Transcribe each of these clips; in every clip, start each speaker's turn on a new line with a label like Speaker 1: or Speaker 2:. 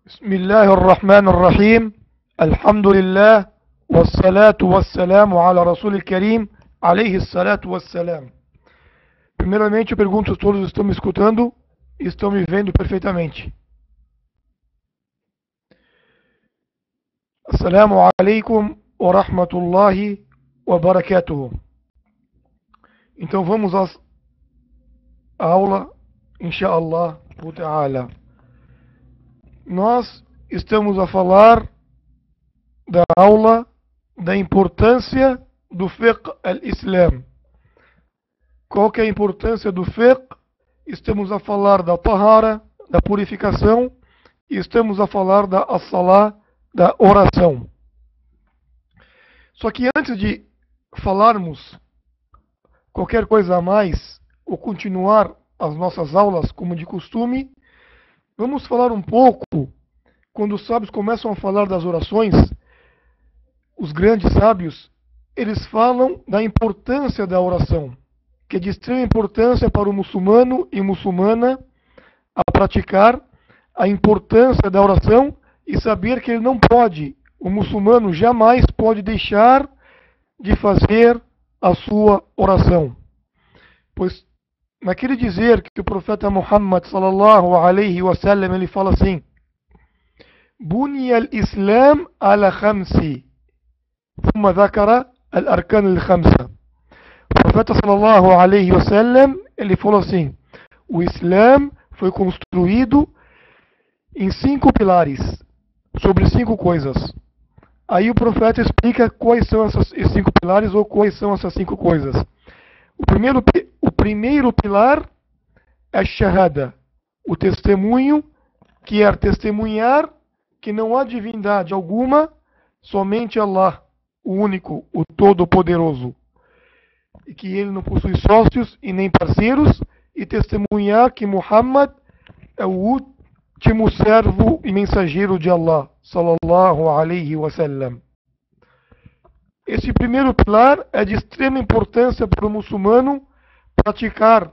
Speaker 1: بسم الله الرحمن الرحيم. الحمد لله والصلاة والسلام على رسول الكريم عليه الصلاة والسلام. Primeiramente eu pergunto se todos estão me escutando e estão me vendo perfeitamente. Assalamu alaikum wa rahmatullahi wa barakatuh. Então vamos à aula, inshallah ta'ala. Nós estamos a falar da aula da importância do fiqh al-Islam. Qual que é a importância do fiqh? Estamos a falar da tahara, da purificação, e estamos a falar da as-salah, da oração. Só que antes de falarmos qualquer coisa a mais, ou continuar as nossas aulas como de costume, vamos falar um pouco, quando os sábios começam a falar das orações, os grandes sábios, eles falam da importância da oração, que é de extrema importância para o muçulmano e muçulmana a praticar a importância da oração e saber que ele não pode, o muçulmano jamais pode deixar de fazer a sua oração. Pois naquele dizer que o profeta Muhammad sallallahu alaihi wasallam ele fala assim: Buniya al-Islam ala khamsi, thumma dhakara al-arkan al-khamsa. O profeta sallallahu alaihi wasallam ele falou assim: o Islã foi construído em 5 pilares, sobre 5 coisas. Aí o profeta explica quais são esses 5 pilares ou quais são essas 5 coisas. O primeiro pilar é shahada, o testemunho, que é testemunhar que não há divindade alguma, somente Allah, o único, o todo-poderoso, e que ele não possui sócios e nem parceiros, e testemunhar que Muhammad é o último servo e mensageiro de Allah, sallallahu alaihi wasallam. Esse primeiro pilar é de extrema importância para o muçulmano praticar.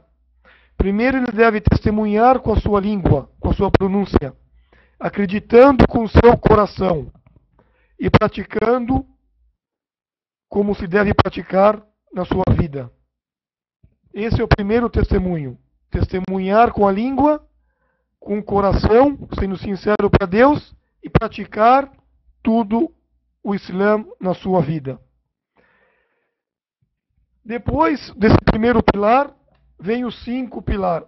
Speaker 1: Primeiro ele deve testemunhar com a sua língua, com a sua pronúncia, acreditando com o seu coração e praticando como se deve praticar na sua vida. Esse é o primeiro testemunho. Testemunhar com a língua, com o coração, sendo sincero para Deus e praticar tudo o Islã na sua vida. Depois desse primeiro pilar, vem o segundo pilar.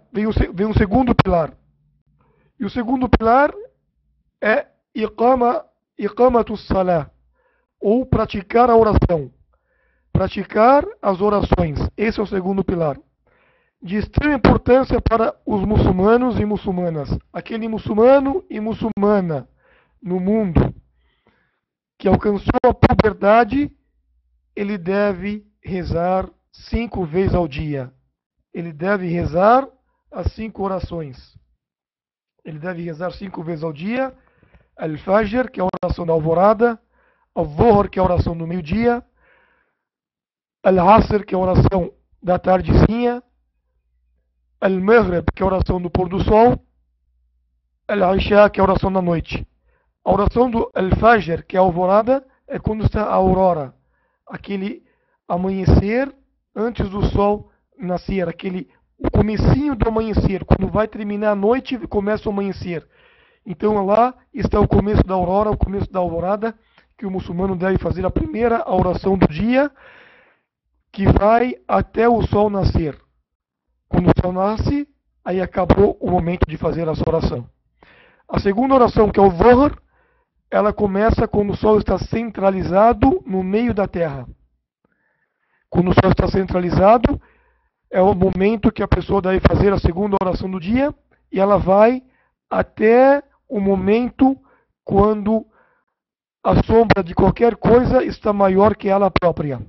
Speaker 1: E o segundo pilar é iqamatus salah, ou praticar a oração. Praticar as orações. Esse é o segundo pilar. De extrema importância para os muçulmanos e muçulmanas. Aquele muçulmano e muçulmana no mundo que alcançou a puberdade, ele deve rezar 5 vezes ao dia. Ele deve rezar as 5 orações. Ele deve rezar 5 vezes ao dia. Al-Fajr, que é a oração da alvorada. Al-Dhuhr, que é a oração do meio-dia. Al-Asr, que é a oração da tardezinha. Al-Maghrib, que é a oração do pôr do sol. Al-Isha, que é a oração da noite. A oração do Al-Fajr, que é a alvorada, é quando está a aurora, aquele amanhecer antes do sol nascer, o comecinho do amanhecer, quando vai terminar a noite e começa o amanhecer. Então lá está o começo da aurora, o começo da alvorada, que o muçulmano deve fazer a primeira oração do dia, que vai até o sol nascer. Quando o sol nasce, aí acabou o momento de fazer essa oração. A segunda oração, que é o Dhuhr, ela começa quando o sol está centralizado no meio da terra. Quando o sol está centralizado, é o momento que a pessoa deve fazer a segunda oração do dia, e ela vai até o momento quando a sombra de qualquer coisa está maior que ela própria.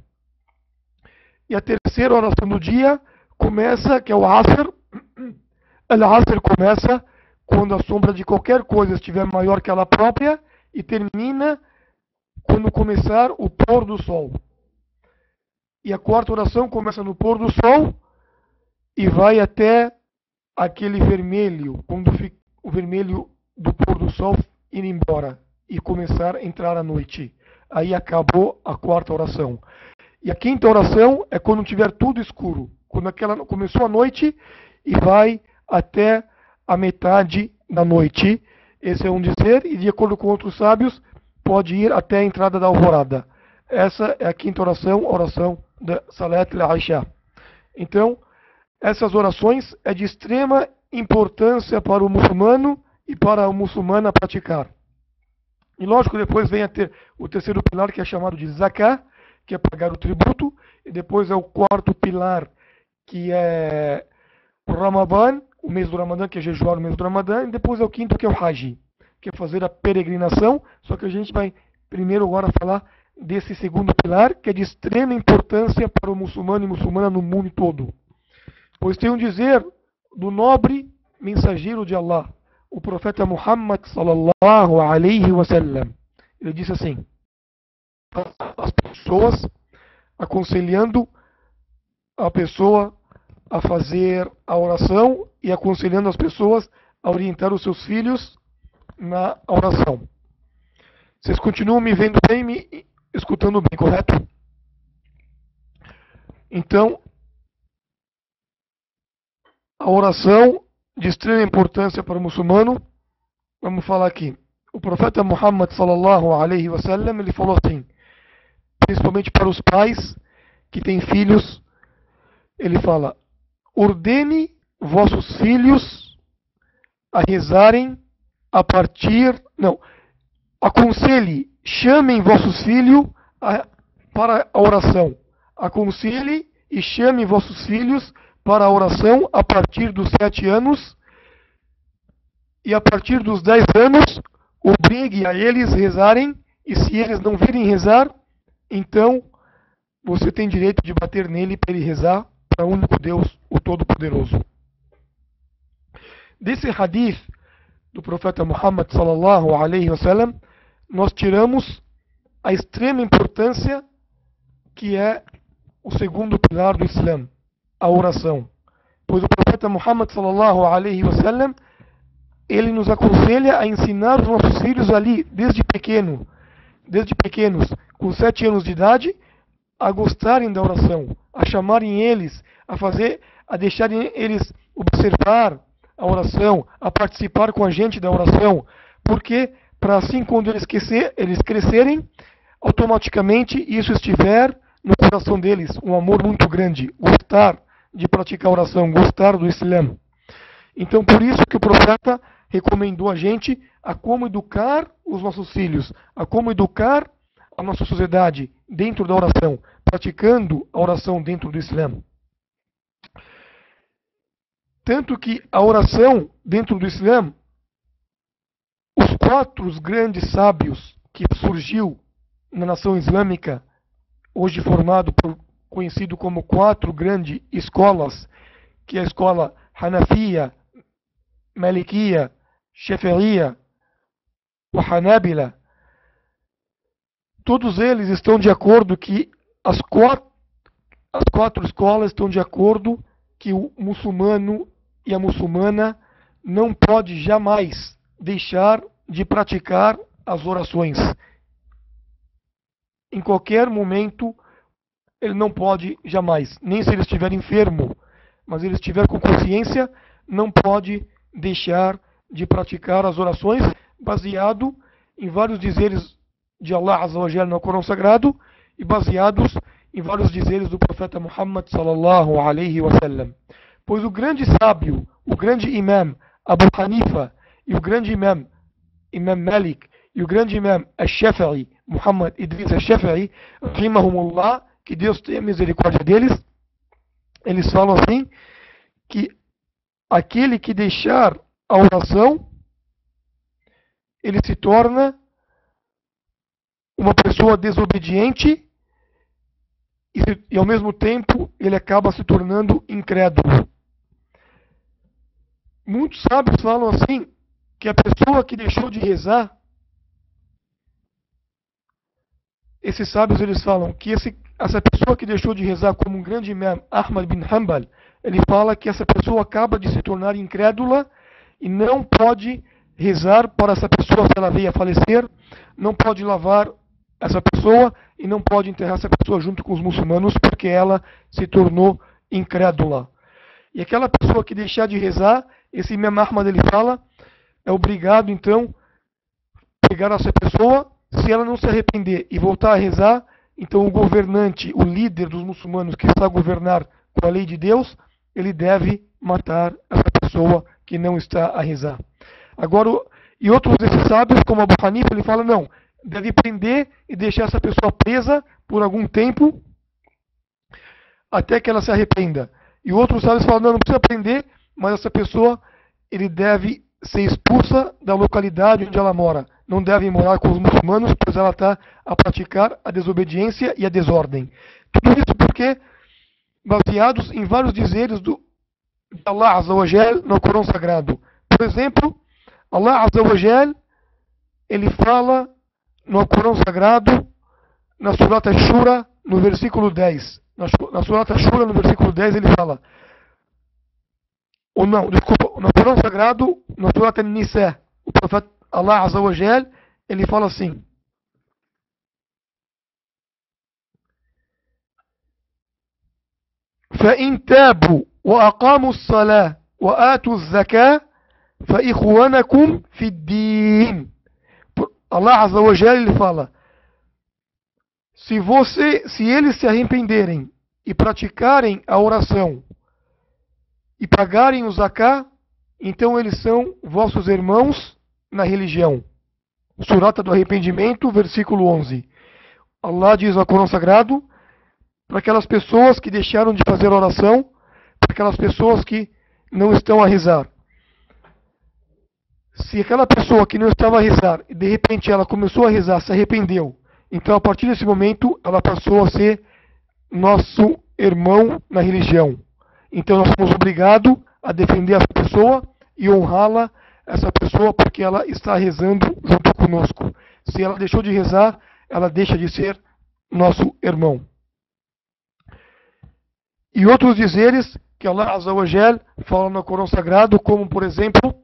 Speaker 1: E a terceira oração do dia começa, que é o Asr. Al-Asr começa quando a sombra de qualquer coisa estiver maior que ela própria e termina quando começar o pôr do sol. E a quarta oração começa no pôr do sol e vai até aquele vermelho, quando o vermelho do pôr do sol ir embora e começar a entrar à noite. Aí acabou a quarta oração. E a quinta oração é quando tiver tudo escuro. Quando começou a noite e vai até a metade da noite. Esse é um dizer, e de acordo com outros sábios, pode ir até a entrada da alvorada. Essa é a quinta oração, a oração da Salat al-Isha. Então, essas orações é de extrema importância para o muçulmano e para a muçulmana praticar. E lógico, depois vem a ter o terceiro pilar, que é chamado de Zakah, que é pagar o tributo, e depois é o quarto pilar, que é o Ramadã, o mês do Ramadã, que é jejuar o mês do Ramadã, e depois é o quinto, que é o Hajj, que é fazer a peregrinação, só que a gente vai primeiro agora falar desse segundo pilar, que é de extrema importância para o muçulmano e muçulmana no mundo todo. Pois tem um dizer do nobre mensageiro de Allah, o profeta Muhammad sallallahu alaihi wasallam. Ele disse assim: as pessoas aconselhando a pessoa a fazer a oração e aconselhando as pessoas a orientar os seus filhos na oração. Vocês continuam me vendo bem, me escutando bem, correto? Então, a oração de extrema importância para o muçulmano, vamos falar aqui. O profeta Muhammad sallallahu alaihi wasallam, ele falou assim, principalmente para os pais que têm filhos, ele fala: ordene vossos filhos a rezarem a partir, não, aconselhe, chamem vossos filhos para a oração. Aconselhe e chame vossos filhos para a oração a partir dos 7 anos, e a partir dos 10 anos obrigue a eles rezarem, e se eles não virem rezar, então você tem direito de bater nele para ele rezar para o único Deus, o Todo-Poderoso. Desse hadith do profeta Muhammad sallallahu alaihi wasallam, nós tiramos a extrema importância que é o segundo pilar do Islã, a oração. Pois o profeta Muhammad sallallahu alaihi wasallam, ele nos aconselha a ensinar os nossos filhos ali, desde pequenos, com 7 anos de idade, a gostarem da oração, a chamarem eles, a deixarem eles observar a oração, a participar com a gente da oração, porque para assim, quando eles crescerem, automaticamente isso estiver no coração deles, um amor muito grande, gostar de praticar oração, gostar do Islã. Então, por isso que o profeta recomendou a gente a como educar os nossos filhos, a como educar a nossa sociedade dentro da oração, praticando a oração dentro do Islã. Tanto que a oração dentro do Islã, os 4 grandes sábios que surgiu na nação islâmica, hoje conhecido como 4 grandes escolas, que é a escola Hanafiya, Malikiya, Shafi'iyya e Hanabila, todos eles estão de acordo que as quatro escolas estão de acordo que o muçulmano e a muçulmana não pode jamais deixar de praticar as orações. Em qualquer momento, ele não pode jamais, nem se ele estiver enfermo, mas ele estiver com consciência, não pode deixar de praticar as orações, baseado em vários dizeres de Allah Azza wa Jalla no Corão Sagrado e baseados em vários dizeres do profeta Muhammad sallallahu alaihi wasallam. Pois o grande sábio, o grande imam Abu Hanifa e o grande imam Malik e o grande imam Al-Shafi'i, Muhammad Idris Al-Shafi'i, rahimahumullah, que Deus tenha misericórdia deles, eles falam assim, que aquele que deixar a oração, ele se torna uma pessoa desobediente e ao mesmo tempo ele acaba se tornando incrédulo. Muitos sábios falam assim, que a pessoa que deixou de rezar, esses sábios eles falam que essa pessoa que deixou de rezar, como um grande imam, Ahmad bin Hanbal, ele fala que essa pessoa acaba de se tornar incrédula e não pode rezar para essa pessoa se ela veio a falecer, não pode lavar essa pessoa e não pode enterrar essa pessoa junto com os muçulmanos porque ela se tornou incrédula. E aquela pessoa que deixar de rezar, esse Imam Ahmad ele fala, é obrigado então pegar essa pessoa, se ela não se arrepender e voltar a rezar, então o governante, o líder dos muçulmanos que está a governar com a lei de Deus, ele deve matar essa pessoa que não está a rezar. Agora, e outros desses sábios, como Abu Hanifa, ele fala, não, deve prender e deixar essa pessoa presa por algum tempo, até que ela se arrependa. E outros sábios falam, não, não precisa prender, mas essa pessoa, ele deve ser expulsa da localidade onde ela mora. Não deve morar com os muçulmanos, pois ela está a praticar a desobediência e a desordem. Tudo isso porque, baseados em vários dizeres de Allah Azza wa Jal no Corão Sagrado. Por exemplo, Allah Azza wa Jal, ele fala no Corão Sagrado, na Surat Ash-Shura, no versículo 10. Na Surat Ash-Shura, no versículo 10, ele fala, ou não, desculpa, no Corão Sagrado, na Surat An-Nisa, o profeta Allah Azza wa Jal, ele fala assim, فَإِن تَابُوا وَأَقَامُوا الصَّلَاةَ وَآتُوا الزَّكَاةَ فَإِخْوَانَكُمْ فِي الدِّينِ. Allah Azza wa Jal, ele fala, se eles se arrependerem e praticarem a oração e pagarem o zakah, então eles são vossos irmãos na religião. Surata do Arrependimento, versículo 11. Allah diz no Corão Sagrado, para aquelas pessoas que deixaram de fazer oração, para aquelas pessoas que não estão a rezar. Se aquela pessoa que não estava a rezar, e de repente ela começou a rezar, se arrependeu, então a partir desse momento ela passou a ser nosso irmão na religião. Então nós somos obrigados a defender essa pessoa e honrá-la, essa pessoa, porque ela está rezando junto conosco. Se ela deixou de rezar, ela deixa de ser nosso irmão. E outros dizeres que Allah Azza wa Jal fala no Corão Sagrado, como por exemplo,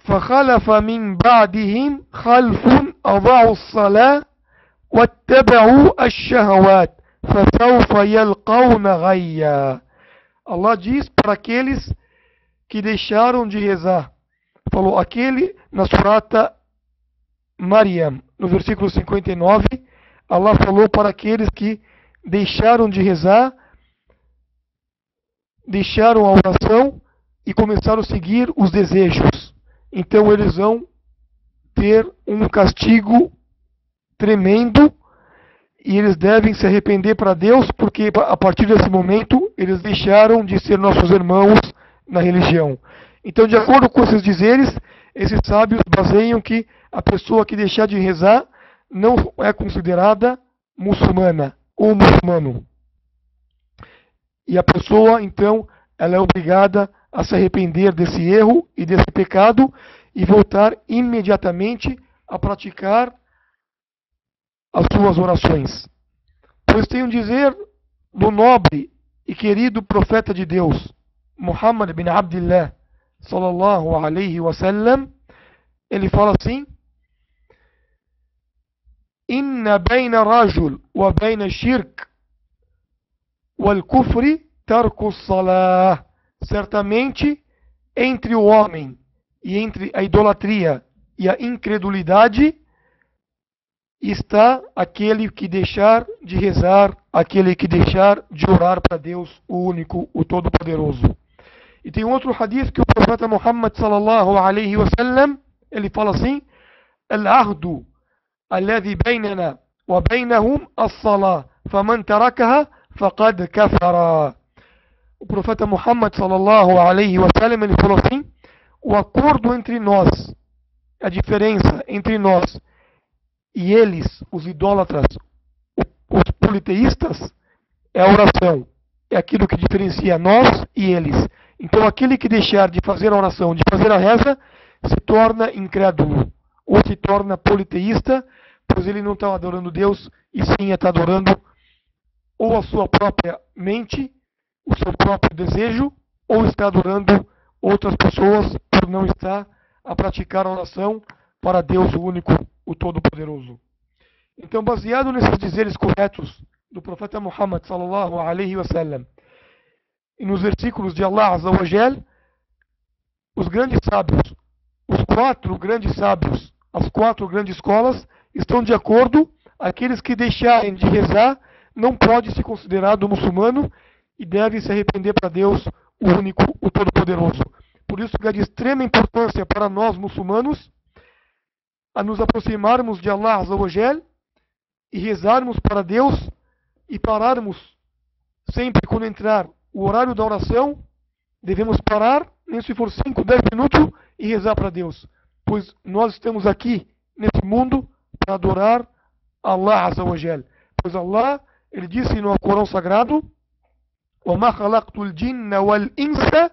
Speaker 1: فخلف من بعدهم خلف أضاعوا الصلاة واتبعوا الشهوات فسوف يلقون غيا. Allah diz para aqueles que deixaram de rezar. Falou aquele na surata Maryam, no versículo 59, Allah falou para aqueles que deixaram de rezar, deixaram a oração e começaram a seguir os desejos. Então eles vão ter um castigo tremendo e eles devem se arrepender para Deus, porque a partir desse momento eles deixaram de ser nossos irmãos na religião. Então, de acordo com esses dizeres, esses sábios baseiam que a pessoa que deixar de rezar não é considerada muçulmana ou muçulmano. E a pessoa, então, ela é obrigada a se arrepender desse erro e desse pecado e voltar imediatamente a praticar as suas orações. Pois tem um dizer do nobre e querido profeta de Deus, Muhammad bin Abdullah, sallallahu alaihi wasallam, ele fala assim, Inna bayna rajul wa bayna shirk wal kufri tarku salah. Certamente, entre o homem e entre a idolatria e a incredulidade, está aquele que deixar de rezar, aquele que deixar de orar para Deus, o único, o todo-poderoso. E tem outro hadith que o profeta Muhammad sallallahu alaihi wasallam, ele fala assim, Al-ahdu alladhi baynana wa baynahum as-salah, faman tarakaha faqad kafara. O profeta Muhammad sallallahu alaihi wasallam, ele falou assim, o acordo entre nós, a diferença entre nós e eles, os idólatras, os politeístas, é a oração. É aquilo que diferencia nós e eles. Então aquele que deixar de fazer a oração, de fazer a reza, se torna incrédulo. Ou se torna politeísta, pois ele não está adorando Deus, e sim está adorando ou a sua própria mente, o seu próprio desejo, ou está adorando outras pessoas por não estar a praticar a oração para Deus, o único, o Todo-Poderoso. Então, baseado nesses dizeres corretos do profeta Muhammad sallallahu alaihi wasallam e nos versículos de Allah Azza wa Jal, os grandes sábios, os 4 grandes sábios, as 4 grandes escolas estão de acordo. Aqueles que deixarem de rezar não pode ser considerado muçulmano e deve se arrepender para Deus, o único, o Todo-Poderoso. Por isso que é de extrema importância para nós muçulmanos a nos aproximarmos de Allah Azza wa Jal e rezarmos para Deus e pararmos sempre quando entrar o horário da oração, devemos parar, nem se for 5, 10 minutos, e rezar para Deus. Pois nós estamos aqui, nesse mundo, para adorar Allah Azza wa Jal. Pois Allah, ele disse no Corão Sagrado, وَمَا خَلَقْتُ الْجِنَّ وَالْإِنسَ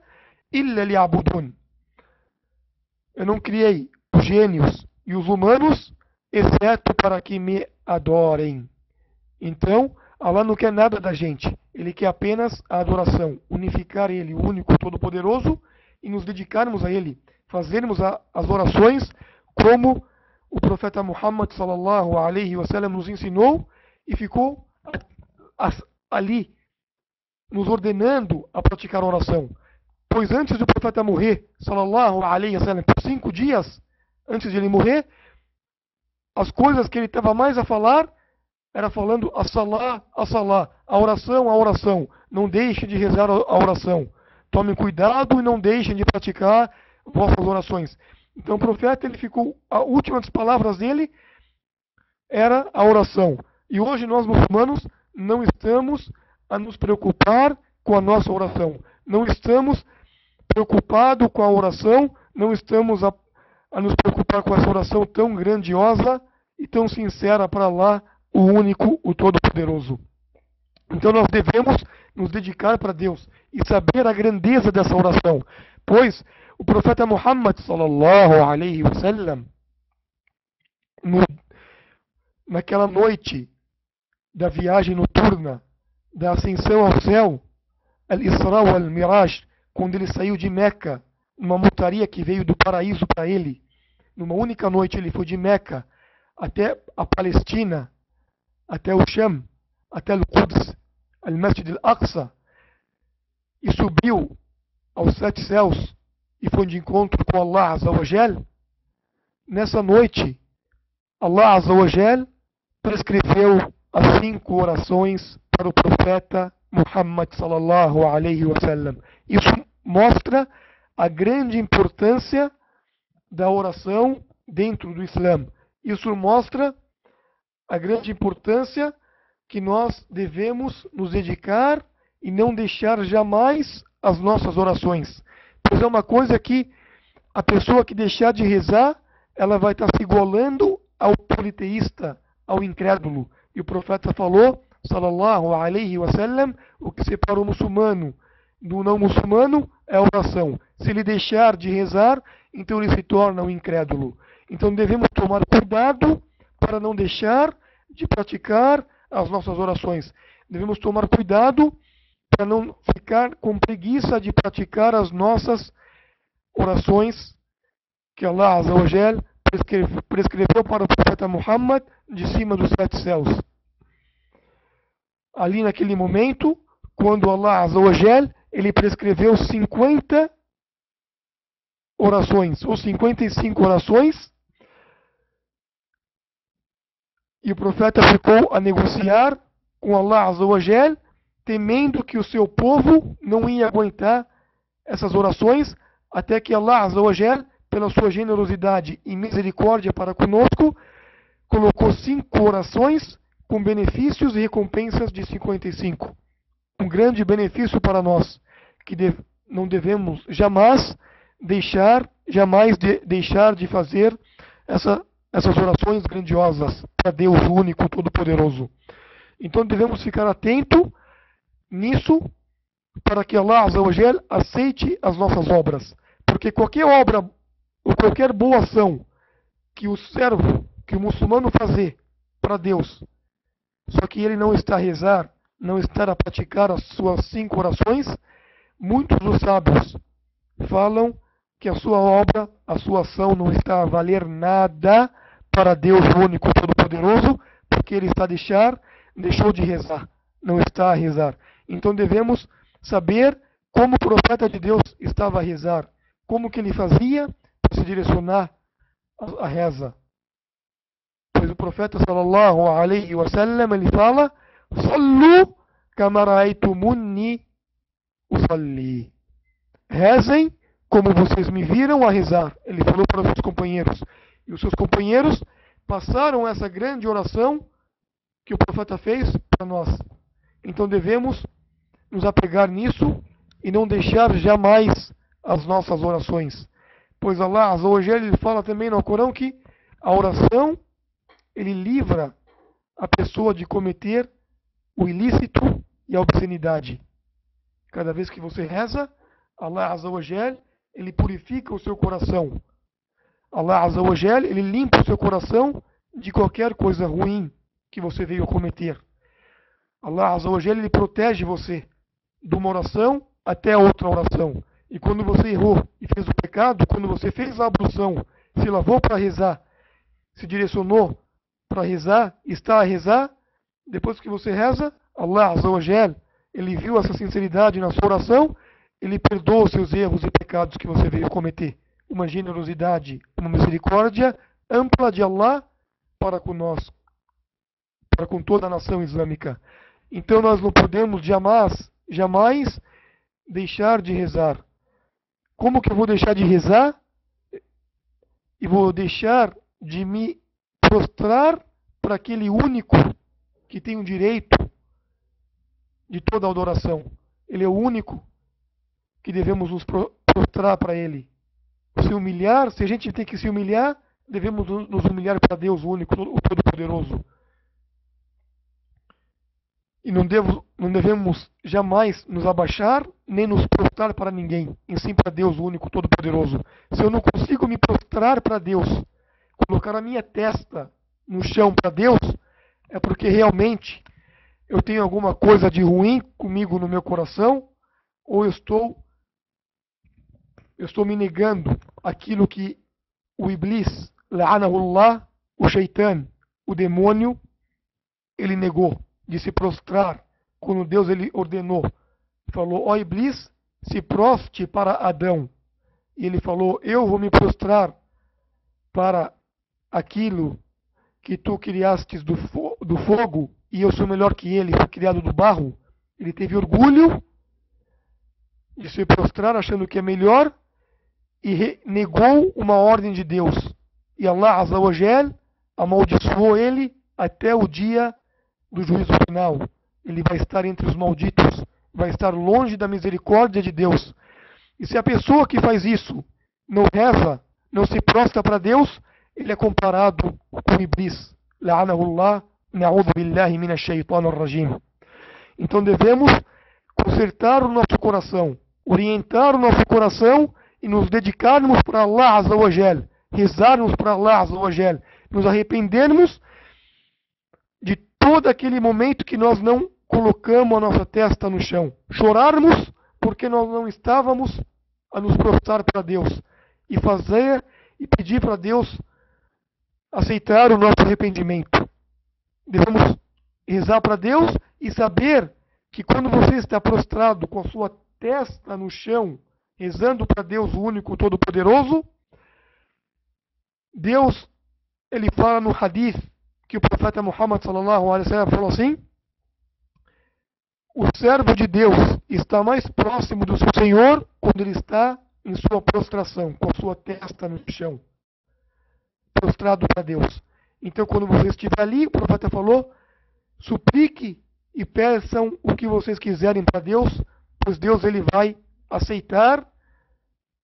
Speaker 1: إِلَّا لِيَعْبُدُونَ. Eu não criei os gênios e os humanos, exceto para que me adorem. Então, Allah não quer nada da gente. Ele quer apenas a adoração, unificar Ele, o único, todo-poderoso, e nos dedicarmos a Ele, fazermos as orações como o profeta Muhammad sallallahu alaihi wasallam nos ensinou e ficou ali nos ordenando a praticar a oração. Pois antes do profeta morrer, sallallahu alaihi wasallam, por 5 dias antes de ele morrer, as coisas que ele estava mais a falar era falando as-salá, a oração, não deixem de rezar a oração. Tomem cuidado e não deixem de praticar vossas orações. Então o profeta, ele ficou, a última das palavras dele era a oração. E hoje nós muçulmanos não estamos a nos preocupar com a nossa oração. Não estamos preocupados com a oração, não estamos a nos preocupar com essa oração tão grandiosa e tão sincera para Allah, o único, o todo-poderoso. Então nós devemos nos dedicar para Deus e saber a grandeza dessa oração. Pois o profeta Muhammad sallallahu alaihi wasallam, naquela noite da viagem noturna, da ascensão ao céu, Al-Isra wal-Miraj, quando ele saiu de Meca, uma montaria que veio do paraíso para ele, numa única noite ele foi de Meca até a Palestina, até o Sham, até o Quds, Al-Masjid al-Aqsa, e subiu aos 7 céus e foi de encontro com Allah Azza wa Jal. Nessa noite, Allah Azza wa Jal prescreveu as 5 orações para o profeta Muhammad sallallahu alaihi wasallam. Isso mostra a grande importância da oração dentro do Islã. Isso mostra a grande importância que nós devemos nos dedicar e não deixar jamais as nossas orações. Pois é uma coisa que a pessoa que deixar de rezar, ela vai estar se igualando ao politeísta, ao incrédulo. E o profeta falou, sallallahu alaihi wasallam, o que separa o muçulmano do não muçulmano é a oração. Se ele deixar de rezar, então ele se torna um incrédulo. Então devemos tomar cuidado para não deixar de praticar as nossas orações. Devemos tomar cuidado para não ficar com preguiça de praticar as nossas orações que Allah Azza wa Jal prescreveu para o profeta Muhammad de cima dos 7 céus. Ali naquele momento, quando Allah Azza wa Jal, ele prescreveu 50 orações, ou 55 orações, e o profeta ficou a negociar com Allah Azza wa Jal, temendo que o seu povo não ia aguentar essas orações, até que Allah Azza wa Jal, pela sua generosidade e misericórdia para conosco, colocou 5 orações com benefícios e recompensas de 55. Um grande benefício para nós, que não devemos jamais deixar de fazer essas orações grandiosas para Deus único, todo-poderoso. Então devemos ficar atento nisso, para que Allah Azza wa Jal aceite as nossas obras. Porque qualquer obra ou qualquer boa ação que o servo, que o muçulmano fazer para Deus, só que ele não está a rezar não estar a praticar as suas 5 orações, muitos dos sábios falam que a sua obra, a sua ação não está a valer nada para Deus único todo-poderoso, porque ele deixou de rezar, não está a rezar. Então devemos saber como o profeta de Deus estava a rezar, como que ele fazia para se direcionar à reza. Pois o profeta sallallahu alaihi wasallam, ele fala: "Sallu kama ra'aytumuni usalli." Rezem como vocês me viram a rezar. Ele falou para os seus companheiros. E os seus companheiros passaram essa grande oração que o profeta fez para nós. Então devemos nos apegar nisso e não deixar jamais as nossas orações. Pois Allah Azza wa Jalla, ele fala também no Corão que a oração, ele livra a pessoa de cometer o ilícito e a obscenidade. Cada vez que você reza, Allah Azza wa Jalla, ele purifica o seu coração. Allah Azza wa Jalla, ele limpa o seu coração de qualquer coisa ruim que você veio cometer. Allah Azza wa Jalla, ele protege você de uma oração até outra oração. E quando você errou e fez o pecado, quando você fez a ablução, se lavou para rezar, se direcionou para rezar, está a rezar, depois que você reza, Allah Azza wa Jalla, ele viu essa sinceridade na sua oração, ele perdoa os seus erros e pecados que você veio cometer. Uma generosidade, uma misericórdia ampla de Allah para conosco, para com toda a nação islâmica. Então nós não podemos jamais deixar de rezar. Como que eu vou deixar de rezar? E vou deixar de me prostrar para aquele único que tem o direito de toda a adoração. Ele é o único que devemos nos prostrar para ele. Se humilhar, se a gente tem que se humilhar, devemos nos humilhar para Deus, o único, o Todo-Poderoso. E não devemos jamais nos abaixar, nem nos prostrar para ninguém, em sim para Deus, o único, Todo-Poderoso. Se eu não consigo me prostrar para Deus, colocar a minha testa no chão para Deus, é porque realmente eu tenho alguma coisa de ruim comigo no meu coração, ou eu estou me negando aquilo que o Iblis, la'anahullah, o Shaitan, o demônio, ele negou, de se prostrar, quando Deus ele ordenou. Falou: ó Iblis, se proste para Adão. E ele falou: eu vou me prostrar para aquilo que tu criastes do fogo, e eu sou melhor que ele, fui criado do barro. Ele teve orgulho de se prostrar, achando que é melhor, e negou uma ordem de Deus. E Allah Azza wa Jal amaldiçoou ele até o dia do juízo final. Ele vai estar entre os malditos, vai estar longe da misericórdia de Deus. E se a pessoa que faz isso não reza, não se prostra para Deus, ele é comparado com Iblis. La'anahullah, na'udhu billahi minash shaitanir rajim. Então devemos consertar o nosso coração, orientar o nosso coração e nos dedicarmos para Allah Azza wa Jal, rezarmos para Allah Azza wa Jal, nos arrependermos de todo aquele momento que nós não colocamos a nossa testa no chão, chorarmos porque nós não estávamos a nos prostrar para Deus e fazer e pedir para Deus aceitar o nosso arrependimento. Devemos rezar para Deus e saber que quando você está prostrado com a sua testa no chão, rezando para Deus, o único, todo-poderoso, Deus, ele fala no hadith que o profeta Muhammad sallallahu alaihi wasallam falou assim: o servo de Deus está mais próximo do seu Senhor quando ele está em sua prostração, com a sua testa no chão, prostrado para Deus. Então, quando você estiver ali, o profeta falou: suplique e peçam o que vocês quiserem para Deus, pois Deus ele vai aceitar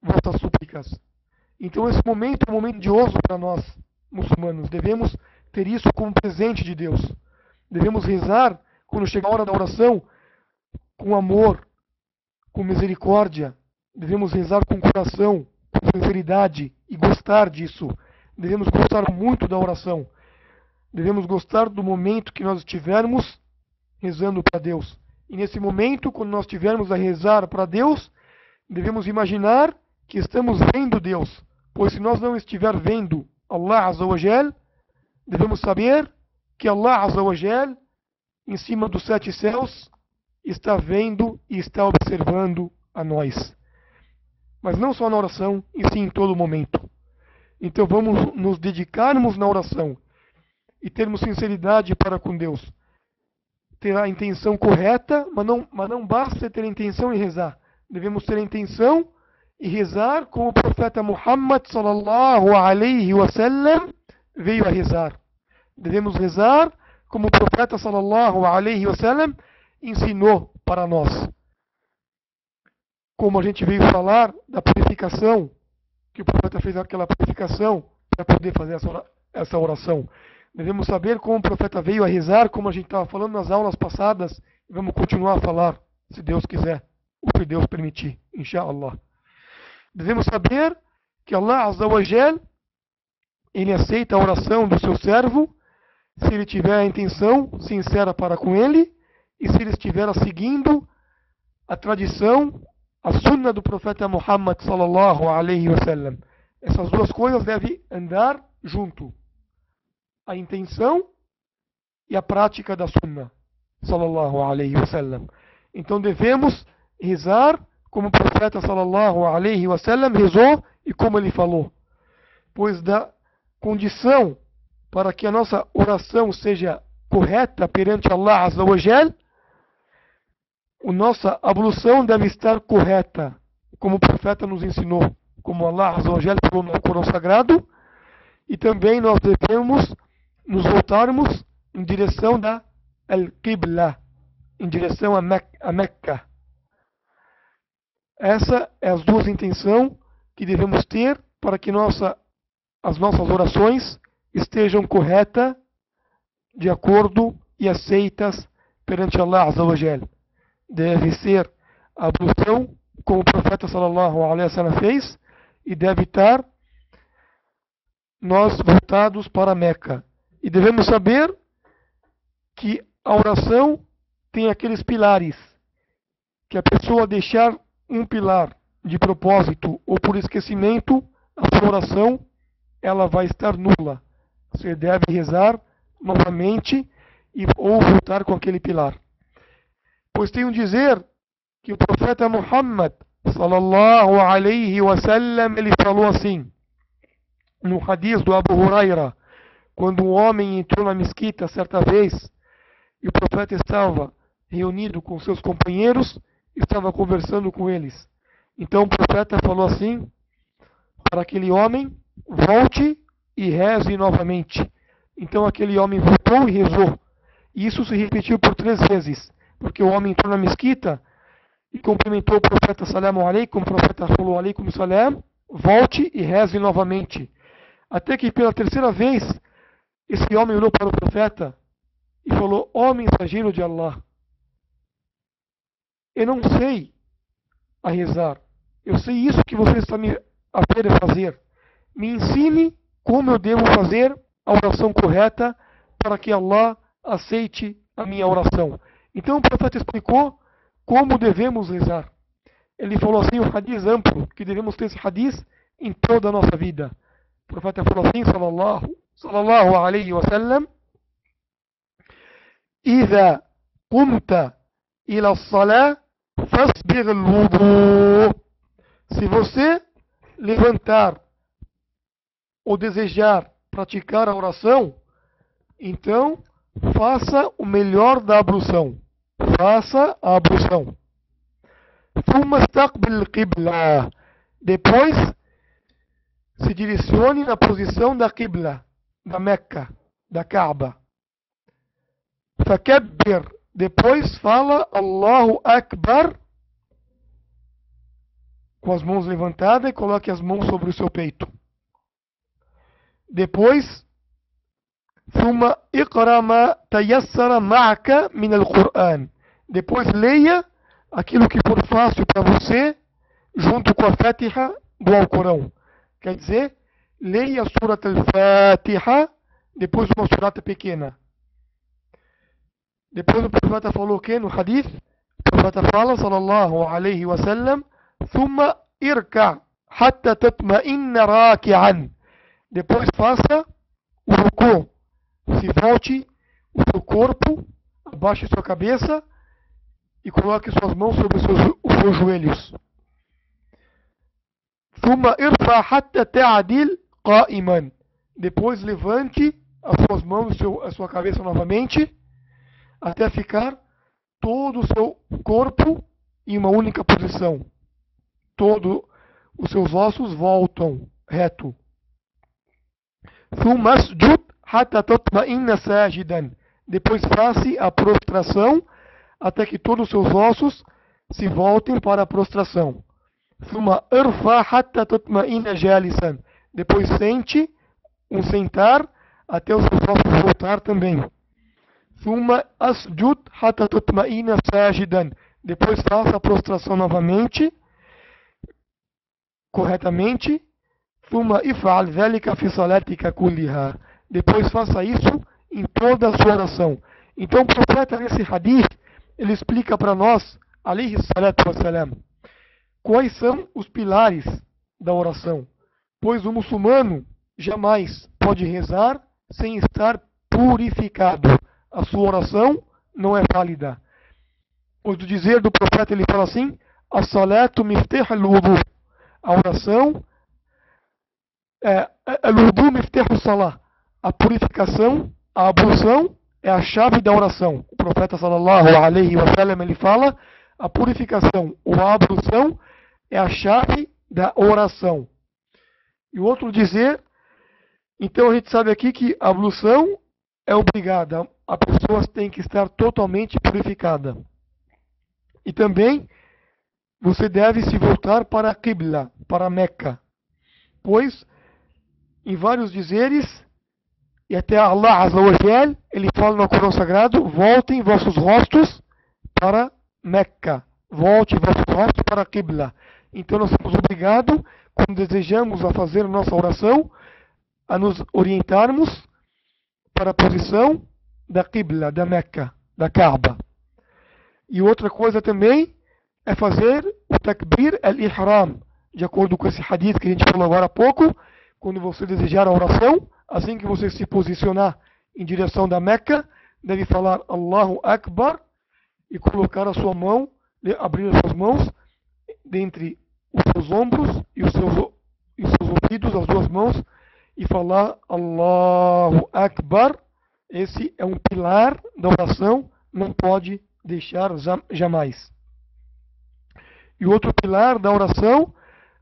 Speaker 1: vossas súplicas. Então, esse momento é um momento grandioso para nós, muçulmanos. Devemos ter isso como presente de Deus. Devemos rezar, quando chegar a hora da oração, com amor, com misericórdia. Devemos rezar com coração, com sinceridade e gostar disso. Devemos gostar muito da oração. Devemos gostar do momento que nós estivermos rezando para Deus. E nesse momento, quando nós estivermos a rezar para Deus, devemos imaginar que estamos vendo Deus. Pois se nós não estiver vendo Allah Azza wa Jal, devemos saber que Allah Azza wa Jal, em cima dos 7 céus, está vendo e está observando a nós. Mas não só na oração, e sim em todo momento. Então vamos nos dedicarmos na oração e termos sinceridade para com Deus. Ter a intenção correta, mas não basta ter a intenção em rezar. Devemos ter a intenção e rezar como o profeta Muhammad sallallahu alaihi wasallam veio a rezar. Devemos rezar como o profeta sallallahu alaihi wasallam ensinou para nós. Como a gente veio falar da purificação, que o profeta fez aquela purificação para poder fazer essa oração. Devemos saber como o profeta veio a rezar, como a gente estava falando nas aulas passadas, e vamos continuar a falar, se Deus quiser, o que Deus permitir, inshallah. Devemos saber que Allah Azza wa Jal, Ele aceita a oração do seu servo, se ele tiver a intenção sincera para com ele, e se ele estiver seguindo a tradição, a sunna do profeta Muhammad sallallahu alaihi wasallam. Essas duas coisas devem andar junto. A intenção e a prática da sunna sallallahu alaihi wasallam. Então devemos rezar como o profeta sallallahu alaihi wasallam rezou e como ele falou. Pois da condição para que a nossa oração seja correta perante Allah Azza wa Jal, a nossa ablução deve estar correta, como o profeta nos ensinou, como Allah Azza wa Jal falou no Corão Sagrado, e também nós devemos nos voltarmos em direção da Al-Qibla, em direção a Meca. Essa é as duas intenções que devemos ter para que as nossas orações estejam corretas, de acordo e aceitas perante Allah Azza wa Jal. Deve ser a ablução como o profeta sallallahu alaihi wasallam fez, e deve estar nós voltados para Meca. E devemos saber que a oração tem aqueles pilares, que a pessoa deixar um pilar de propósito ou por esquecimento, a sua oração ela vai estar nula. Você deve rezar novamente ou voltar com aquele pilar. Pois tem um dizer que o profeta Muhammad sallallahu alaihi wasallam ele falou assim, no hadith do Abu Huraira, quando um homem entrou na mesquita certa vez e o profeta estava reunido com seus companheiros, estava conversando com eles. Então o profeta falou assim para aquele homem: volte e reze novamente. Então aquele homem voltou e rezou. E isso se repetiu por 3 vezes, porque o homem entrou na mesquita e cumprimentou o profeta salamu alaikum, o profeta falou alaikum salam, volte e reze novamente. Até que pela 3ª vez, esse homem olhou para o profeta e falou: ó mensageiro de Allah, eu não sei a rezar, eu sei isso que você está me a querer fazer. Me ensine como eu devo fazer a oração correta para que Allah aceite a minha oração. Então o profeta explicou como devemos rezar. Ele falou assim, um hadith amplo, que devemos ter esse hadith em toda a nossa vida. O profeta falou assim, sallallahu alaihi wasallam: إذا قمت إلى الصلاة فاصبغ الوضوء. Se você levantar ou desejar praticar a oração, então faça o melhor da ablução. Faça a ablução. ثم استقبل القبلة. Depois se direcione na posição da Qibla, da Meca, da Kaaba. فكبر. Depois fala Allahu Akbar com as mãos levantadas e coloque as mãos sobre o seu peito. Depois ثم اقرأ ما تيسر معك من القرآن. Depois leia aquilo que for fácil para você junto com a Fatiha do Alcorão. Quer dizer, leia a Surat al-Fatiha, depois uma surata pequena. Depois o profeta falou o que no hadith? O profeta fala, sallallahu alaihi wasallam, ثم اركع حتى تطمئن راكعا. Depois faça o ruku. Se volte o seu corpo, abaixe sua cabeça e coloque suas mãos sobre os seus joelhos. ثم ارفع حتى تعدل قائما. Depois levante as suas mãos e a sua cabeça novamente até ficar todo o seu corpo em uma única posição. Todos os seus ossos voltam reto. ثم اسجد حتى تطمئن ساجدا. Depois faça a prostração até que todos os seus ossos se voltem para a prostração. ثم ارفع حتى تطمئن جالسا. Depois sente um sentar até os seus ossos voltar também. ثم اسجد حتى تطمئن ساجدا. Depois faça a prostração novamente, corretamente. ثم افعل ذلك في صلاتك كلها. Depois faça isso em toda a sua oração. Então o profeta nesse hadith, ele explica para nós, alayhi salatu wassalam, quais são os pilares da oração. Pois o muçulmano jamais pode rezar sem estar purificado. A sua oração não é válida. Pois do dizer do profeta ele fala assim, as-salatu miftah al-wudu. A oração al-wudu miftah as-salah. A purificação, a ablução é a chave da oração. O profeta sallallahu alaihi wasallam ele fala, a purificação ou a ablução é a chave da oração. E o outro dizer, então a gente sabe aqui que a ablução é obrigada, a pessoa tem que estar totalmente purificada. E também você deve se voltar para a Qibla, para a Meca. Pois, em vários dizeres, e até Allah Azza wa Jal, ele fala no Corão Sagrado, voltem vossos rostos para Meca. Volte vossos rostos para a Qibla. Então nós somos obrigados, quando desejamos a fazer a nossa oração, a nos orientarmos para a posição da Qibla, da Meca, da Kaaba. E outra coisa também é fazer o Takbir al-Ihram, de acordo com esse hadith que a gente falou agora há pouco, quando você desejar a oração, assim que você se posicionar em direção da Meca, deve falar Allahu Akbar e colocar a sua mão, abrir as suas mãos dentre os seus ombros e os seus ouvidos, as duas mãos, e falar Allahu Akbar. Esse é um pilar da oração, não pode deixar jamais. E outro pilar da oração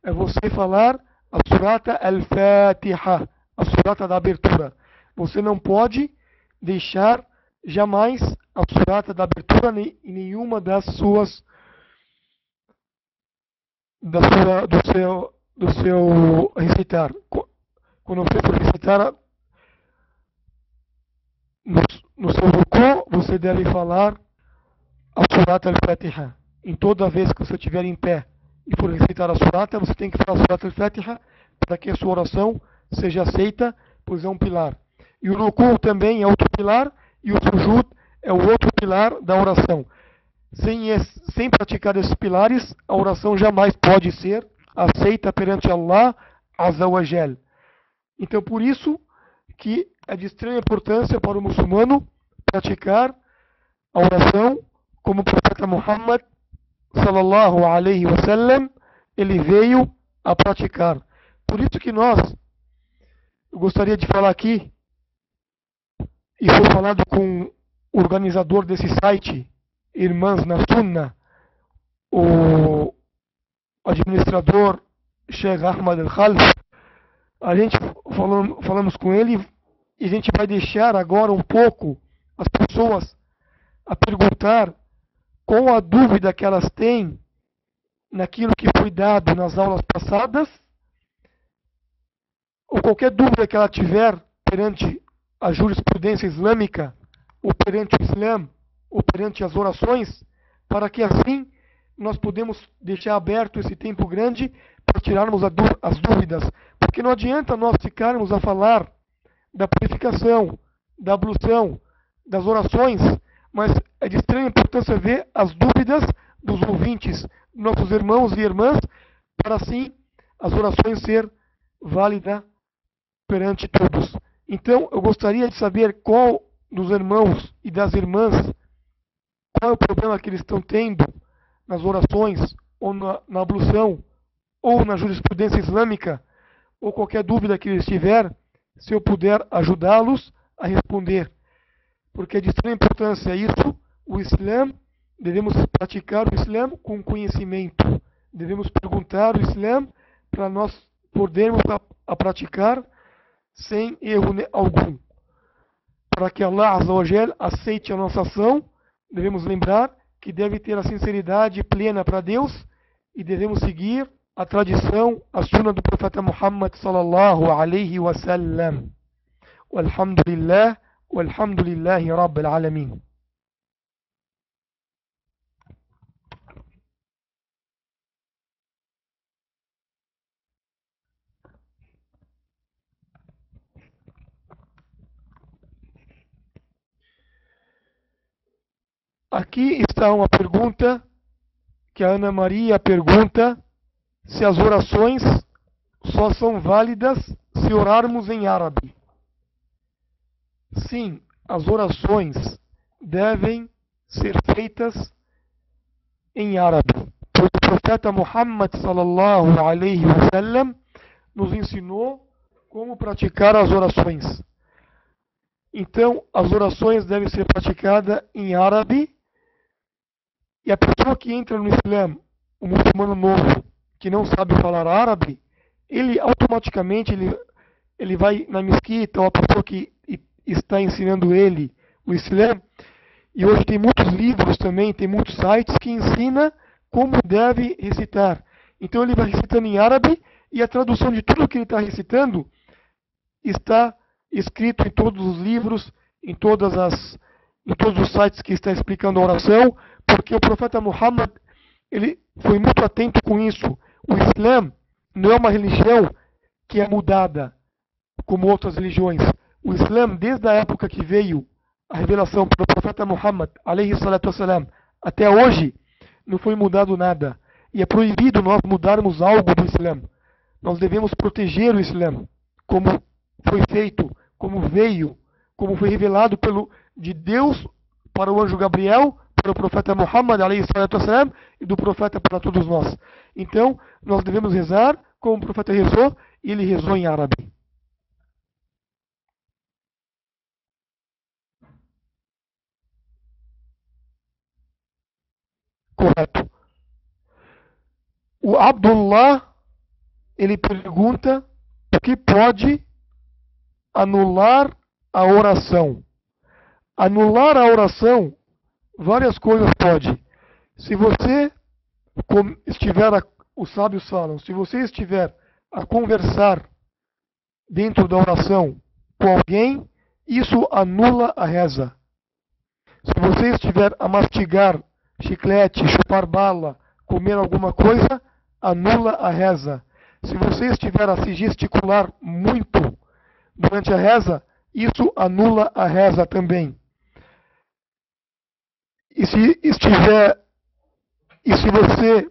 Speaker 1: é você falar a surata al-Fatiha, a surata da abertura. Você não pode deixar jamais a surata da abertura em nenhuma das suas do seu recitar. Quando você for recitar no seu ruku, você deve falar a surata al-Fatiha. Em toda vez que você estiver em pé e for recitar a surata, você tem que falar a surata al-Fatiha para que a sua oração seja aceita, pois é um pilar. E o ruku também é outro pilar, e o sujud é o outro pilar da oração. Sem praticar esses pilares, a oração jamais pode ser aceita perante Allah Azza wa Jal. Então, por isso que é de extrema importância para o muçulmano praticar a oração como o profeta Muhammad sallallahu alaihi wasallam ele veio a praticar. Por isso que eu gostaria de falar aqui, e foi falado com o organizador desse site, Irmãs na Sunna, o administrador Sheikh Ahmad Al-Khalf. A gente falamos com ele e a gente vai deixar agora um pouco as pessoas a perguntar qual a dúvida que elas têm naquilo que foi dado nas aulas passadas, ou qualquer dúvida que ela tiver perante a jurisprudência islâmica, ou perante o Islã, ou perante as orações, para que assim nós podemos deixar aberto esse tempo grande para tirarmos as dúvidas. Porque não adianta nós ficarmos a falar da purificação, da ablução, das orações, mas é de extrema importância ver as dúvidas dos ouvintes, nossos irmãos e irmãs, para assim as orações ser válidas perante todos. Então, eu gostaria de saber qual dos irmãos e das irmãs, qual é o problema que eles estão tendo nas orações, ou na ablução, ou na jurisprudência islâmica, ou qualquer dúvida que eles tiver, se eu puder ajudá-los a responder. Porque é de extrema importância isso, o Islã, devemos praticar o Islã com conhecimento. Devemos perguntar o Islã para nós podermos a praticar sem erro algum. Para que Allah Azza wa Jal aceite a nossa ação, devemos lembrar que deve ter a sinceridade plena para Deus e devemos seguir a tradição, a sunna do profeta Muhammad sallallahu alaihi wasallam. Walhamdulillah, walhamdulillahi rabbil alamin. Aqui está uma pergunta que a Ana Maria pergunta se as orações só são válidas se orarmos em árabe. Sim, as orações devem ser feitas em árabe. Pois o profeta Muhammad sallallahu alaihi wasallam nos ensinou como praticar as orações. Então, as orações devem ser praticadas em árabe. E a pessoa que entra no Islã, o muçulmano novo, que não sabe falar árabe, ele automaticamente ele vai na mesquita, ou a pessoa que está ensinando ele o Islã, e hoje tem muitos livros também, tem muitos sites que ensinam como deve recitar. Então ele vai recitando em árabe, e a tradução de tudo que ele está recitando está escrito em todos os livros, em todos os sites que está explicando a oração, porque o profeta Muhammad ele foi muito atento com isso. O Islã não é uma religião que é mudada como outras religiões. O Islã, desde a época que veio a revelação para o profeta Muhammad alayhi salatu wassalam, até hoje, não foi mudado nada. E é proibido nós mudarmos algo do Islã. Nós devemos proteger o Islã, como foi feito, como veio, como foi revelado de Deus para o anjo Gabriel, para o profeta Muhammad alayhi salatu wassalam, e do profeta para todos nós. Então, nós devemos rezar como o profeta rezou, e ele rezou em árabe. Correto. O Abdullah, ele pergunta o que pode anular a oração. Anular a oração, várias coisas pode. Se você os sábios falam, se você estiver a conversar dentro da oração com alguém, isso anula a reza. Se você estiver a mastigar chiclete, chupar bala, comer alguma coisa, anula a reza. Se você estiver a se gesticular muito durante a reza, isso anula a reza também. E se você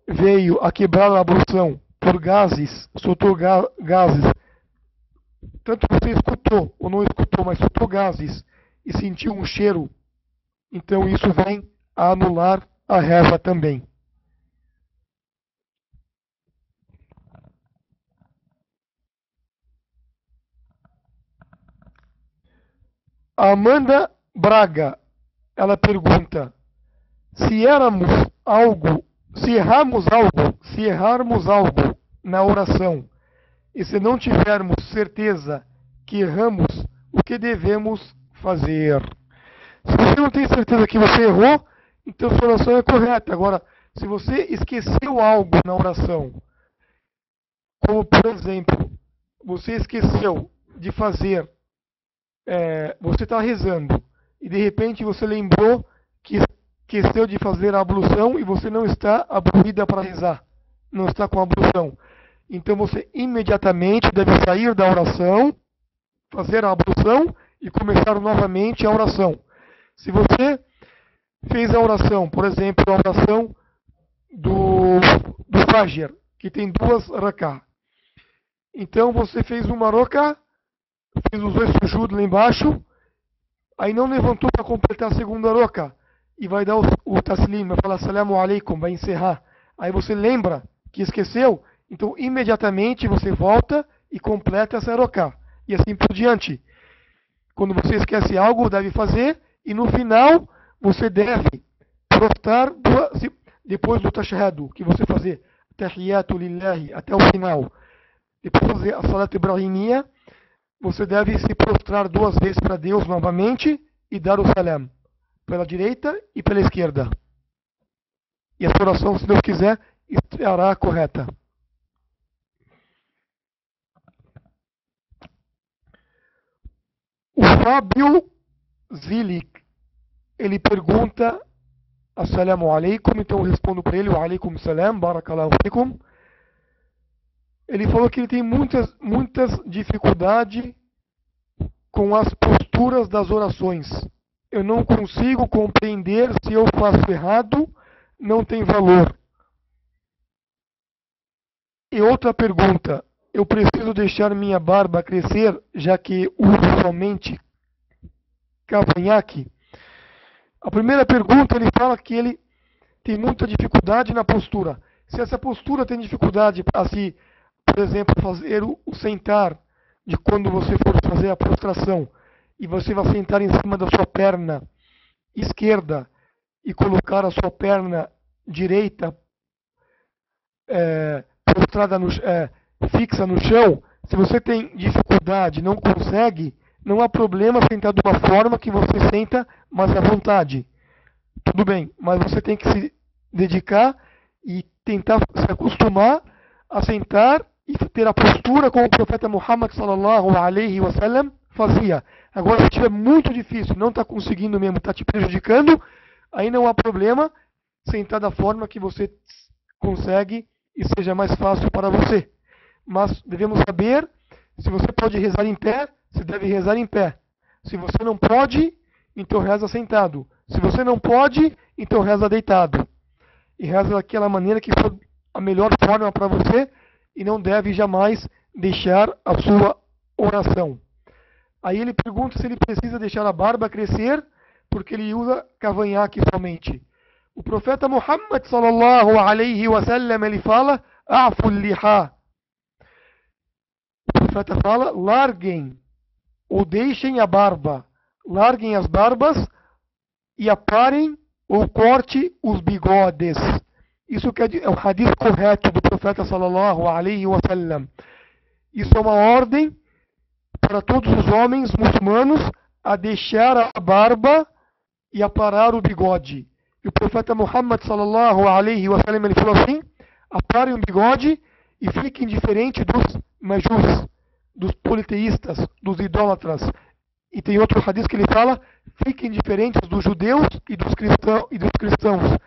Speaker 1: veio a quebrar a ablução por gases, soltou gases, tanto você escutou ou não escutou, mas soltou gases e sentiu um cheiro, então isso vem a anular a reza também. A Amanda Braga, ela pergunta: se errarmos algo na oração, e se não tivermos certeza que erramos, o que devemos fazer? Se você não tem certeza que você errou, então sua oração é correta. Agora, se você esqueceu algo na oração, como por exemplo, você esqueceu de fazer, você está rezando, e de repente você lembrou que esqueceu de fazer a ablução e você não está abluída para rezar, não está com a ablução. Então você imediatamente deve sair da oração, fazer a ablução e começar novamente a oração. Se você fez a oração, por exemplo, a oração do Fajr, que tem 2 rak'ah. Então você fez uma rak'ah, fez os 2 sujud lá embaixo, aí não levantou para completar a segunda rak'ah, e vai dar o taslim, vai falar assalamu alaikum, vai encerrar. Aí você lembra que esqueceu, então imediatamente você volta e completa essa rak'ah. E assim por diante. Quando você esquece algo, deve fazer, e no final você deve prostrar depois do tashahhadu, que você fazer tahiyatu lillahi até o final. Depois de fazer a salat ibrahimiyya, você deve se prostrar 2 vezes para Deus novamente e dar o salam, pela direita e pela esquerda. E a sua oração, se Deus quiser, estará correta. O Fábio Zilik, ele pergunta assalamu alaikum, então eu respondo para ele, wa alaikum salam, barakallahu fikum. Ele falou que ele tem muitas dificuldades com as posturas das orações. Eu não consigo compreender se eu faço errado, não tem valor. E outra pergunta, eu preciso deixar minha barba crescer, já que uso somente cavanhaque? A primeira pergunta, ele fala que ele tem muita dificuldade na postura. Se essa postura tem dificuldade para se, por exemplo, fazer o sentar, de quando você for fazer a prostração, e você vai sentar em cima da sua perna esquerda e colocar a sua perna direita prostrada fixa no chão, se você tem dificuldade, não consegue, não há problema sentar de uma forma que você senta mais à vontade. Tudo bem, mas você tem que se dedicar e tentar se acostumar a sentar e ter a postura como o profeta Muhammad sallallahu alaihi wasallam fazia. Agora, se tiver muito difícil, não está conseguindo mesmo, está te prejudicando, aí não há problema sentar da forma que você consegue e seja mais fácil para você. Mas devemos saber, se você pode rezar em pé, você deve rezar em pé. Se você não pode, então reza sentado. Se você não pode, então reza deitado. E reza daquela maneira que for a melhor forma para você e não deve jamais deixar a sua oração. Aí ele pergunta se ele precisa deixar a barba crescer porque ele usa cavanhaque somente. O profeta Muhammad sallallahu alaihi wasallam, ele fala: "A'fu liha". O profeta fala: larguem ou deixem a barba. Larguem as barbas e aparem ou corte os bigodes. Isso é um hadith correto do profeta sallallahu alaihi wasallam. Isso é uma ordem para todos os homens muçulmanos a deixar a barba e aparar o bigode. E o profeta Muhammad sallallahu alaihi wasallam, ele falou assim: aparem o bigode e fiquem diferentes dos majus, dos politeístas, dos idólatras. E tem outro hadith que ele fala: fiquem diferentes dos judeus e dos cristãos.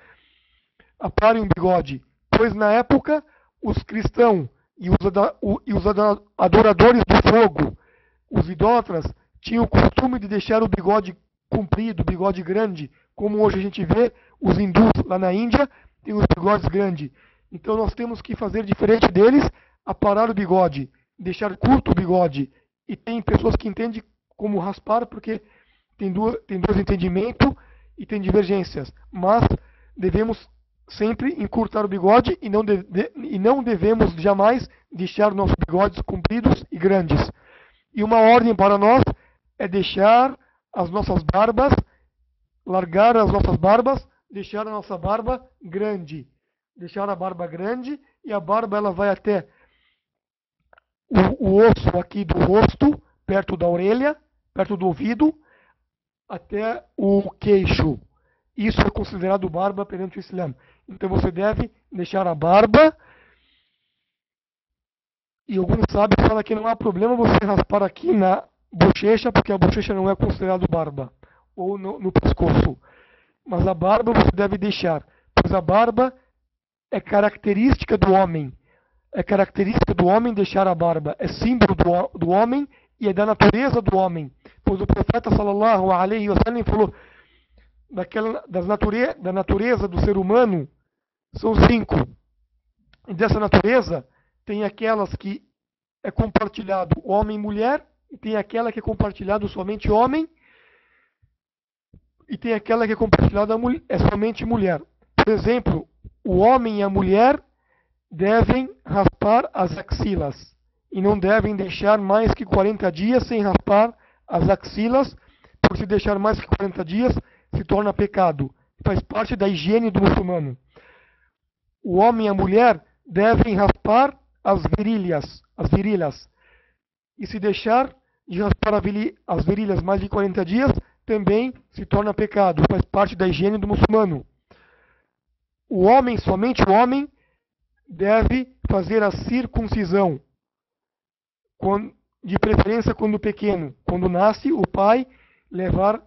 Speaker 1: Aparem o bigode, pois na época os cristãos e os adoradores do fogo, os idólatras, tinham o costume de deixar o bigode comprido, o bigode grande, como hoje a gente vê os hindus lá na Índia, têm os bigodes grandes. Então nós temos que fazer diferente deles, aparar o bigode, deixar curto o bigode. E tem pessoas que entendem como raspar, porque tem dois entendimentos e tem divergências. Mas devemos sempre encurtar o bigode e não devemos jamais deixar nossos bigodes compridos e grandes. E uma ordem para nós é deixar as nossas barbas, largar as nossas barbas, deixar a nossa barba grande. Deixar a barba grande, e a barba ela vai até o osso aqui do rosto, perto da orelha, perto do ouvido, até o queixo. Isso é considerado barba perante o Islã. Então você deve deixar a barba. E alguns sábios falam que não há problema você raspar aqui na bochecha, porque a bochecha não é considerado barba, ou no pescoço. Mas a barba você deve deixar, pois a barba é característica do homem. É característica do homem deixar a barba. É símbolo do homem e é da natureza do homem. Pois o profeta sallallahu alaihi wasallam falou: da natureza do ser humano são 5. E dessa natureza tem aquelas que é compartilhado homem e mulher, e tem aquela que é compartilhado somente homem, e tem aquela que é compartilhada é somente mulher. Por exemplo, o homem e a mulher devem raspar as axilas e não devem deixar mais que 40 dias sem raspar as axilas, por se deixar mais que 40 dias se torna pecado. Faz parte da higiene do muçulmano. O homem e a mulher devem raspar as virilhas. E se deixar de raspar as virilhas mais de 40 dias, também se torna pecado. Faz parte da higiene do muçulmano. O homem, somente o homem, deve fazer a circuncisão. De preferência quando pequeno. Quando nasce, o pai levar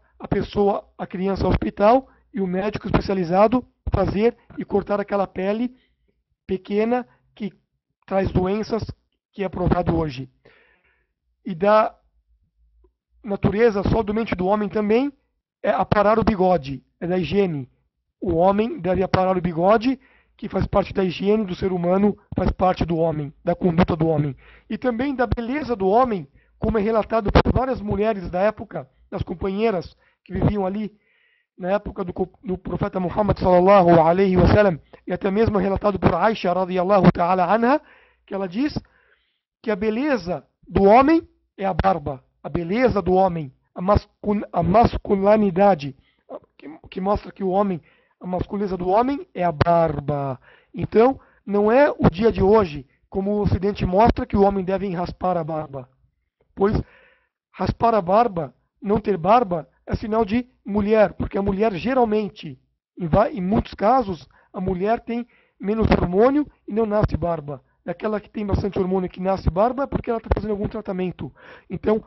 Speaker 1: a criança ao hospital e o médico especializado fazer e cortar aquela pele pequena que traz doenças, que é provado hoje. E da natureza somente do homem também é aparar o bigode, é da higiene. O homem deve aparar o bigode, que faz parte da higiene do ser humano, faz parte do homem, da conduta do homem. E também da beleza do homem, como é relatado por várias mulheres da época, das companheiras que viviam ali na época do profeta Muhammad sallallahu alaihi wasallam, e até mesmo relatado por Aisha radiyallahu ta'ala anha, que ela diz que a beleza do homem é a barba. A beleza do homem, a masculinidade, que mostra que o homem, a masculeza do homem é a barba. Então, não é o dia de hoje, como o Ocidente mostra, que o homem deve raspar a barba. Pois raspar a barba, não ter barba, é sinal de mulher, porque a mulher geralmente, em muitos casos, a mulher tem menos hormônio e não nasce barba. Aquela que tem bastante hormônio que nasce barba é porque ela está fazendo algum tratamento. Então,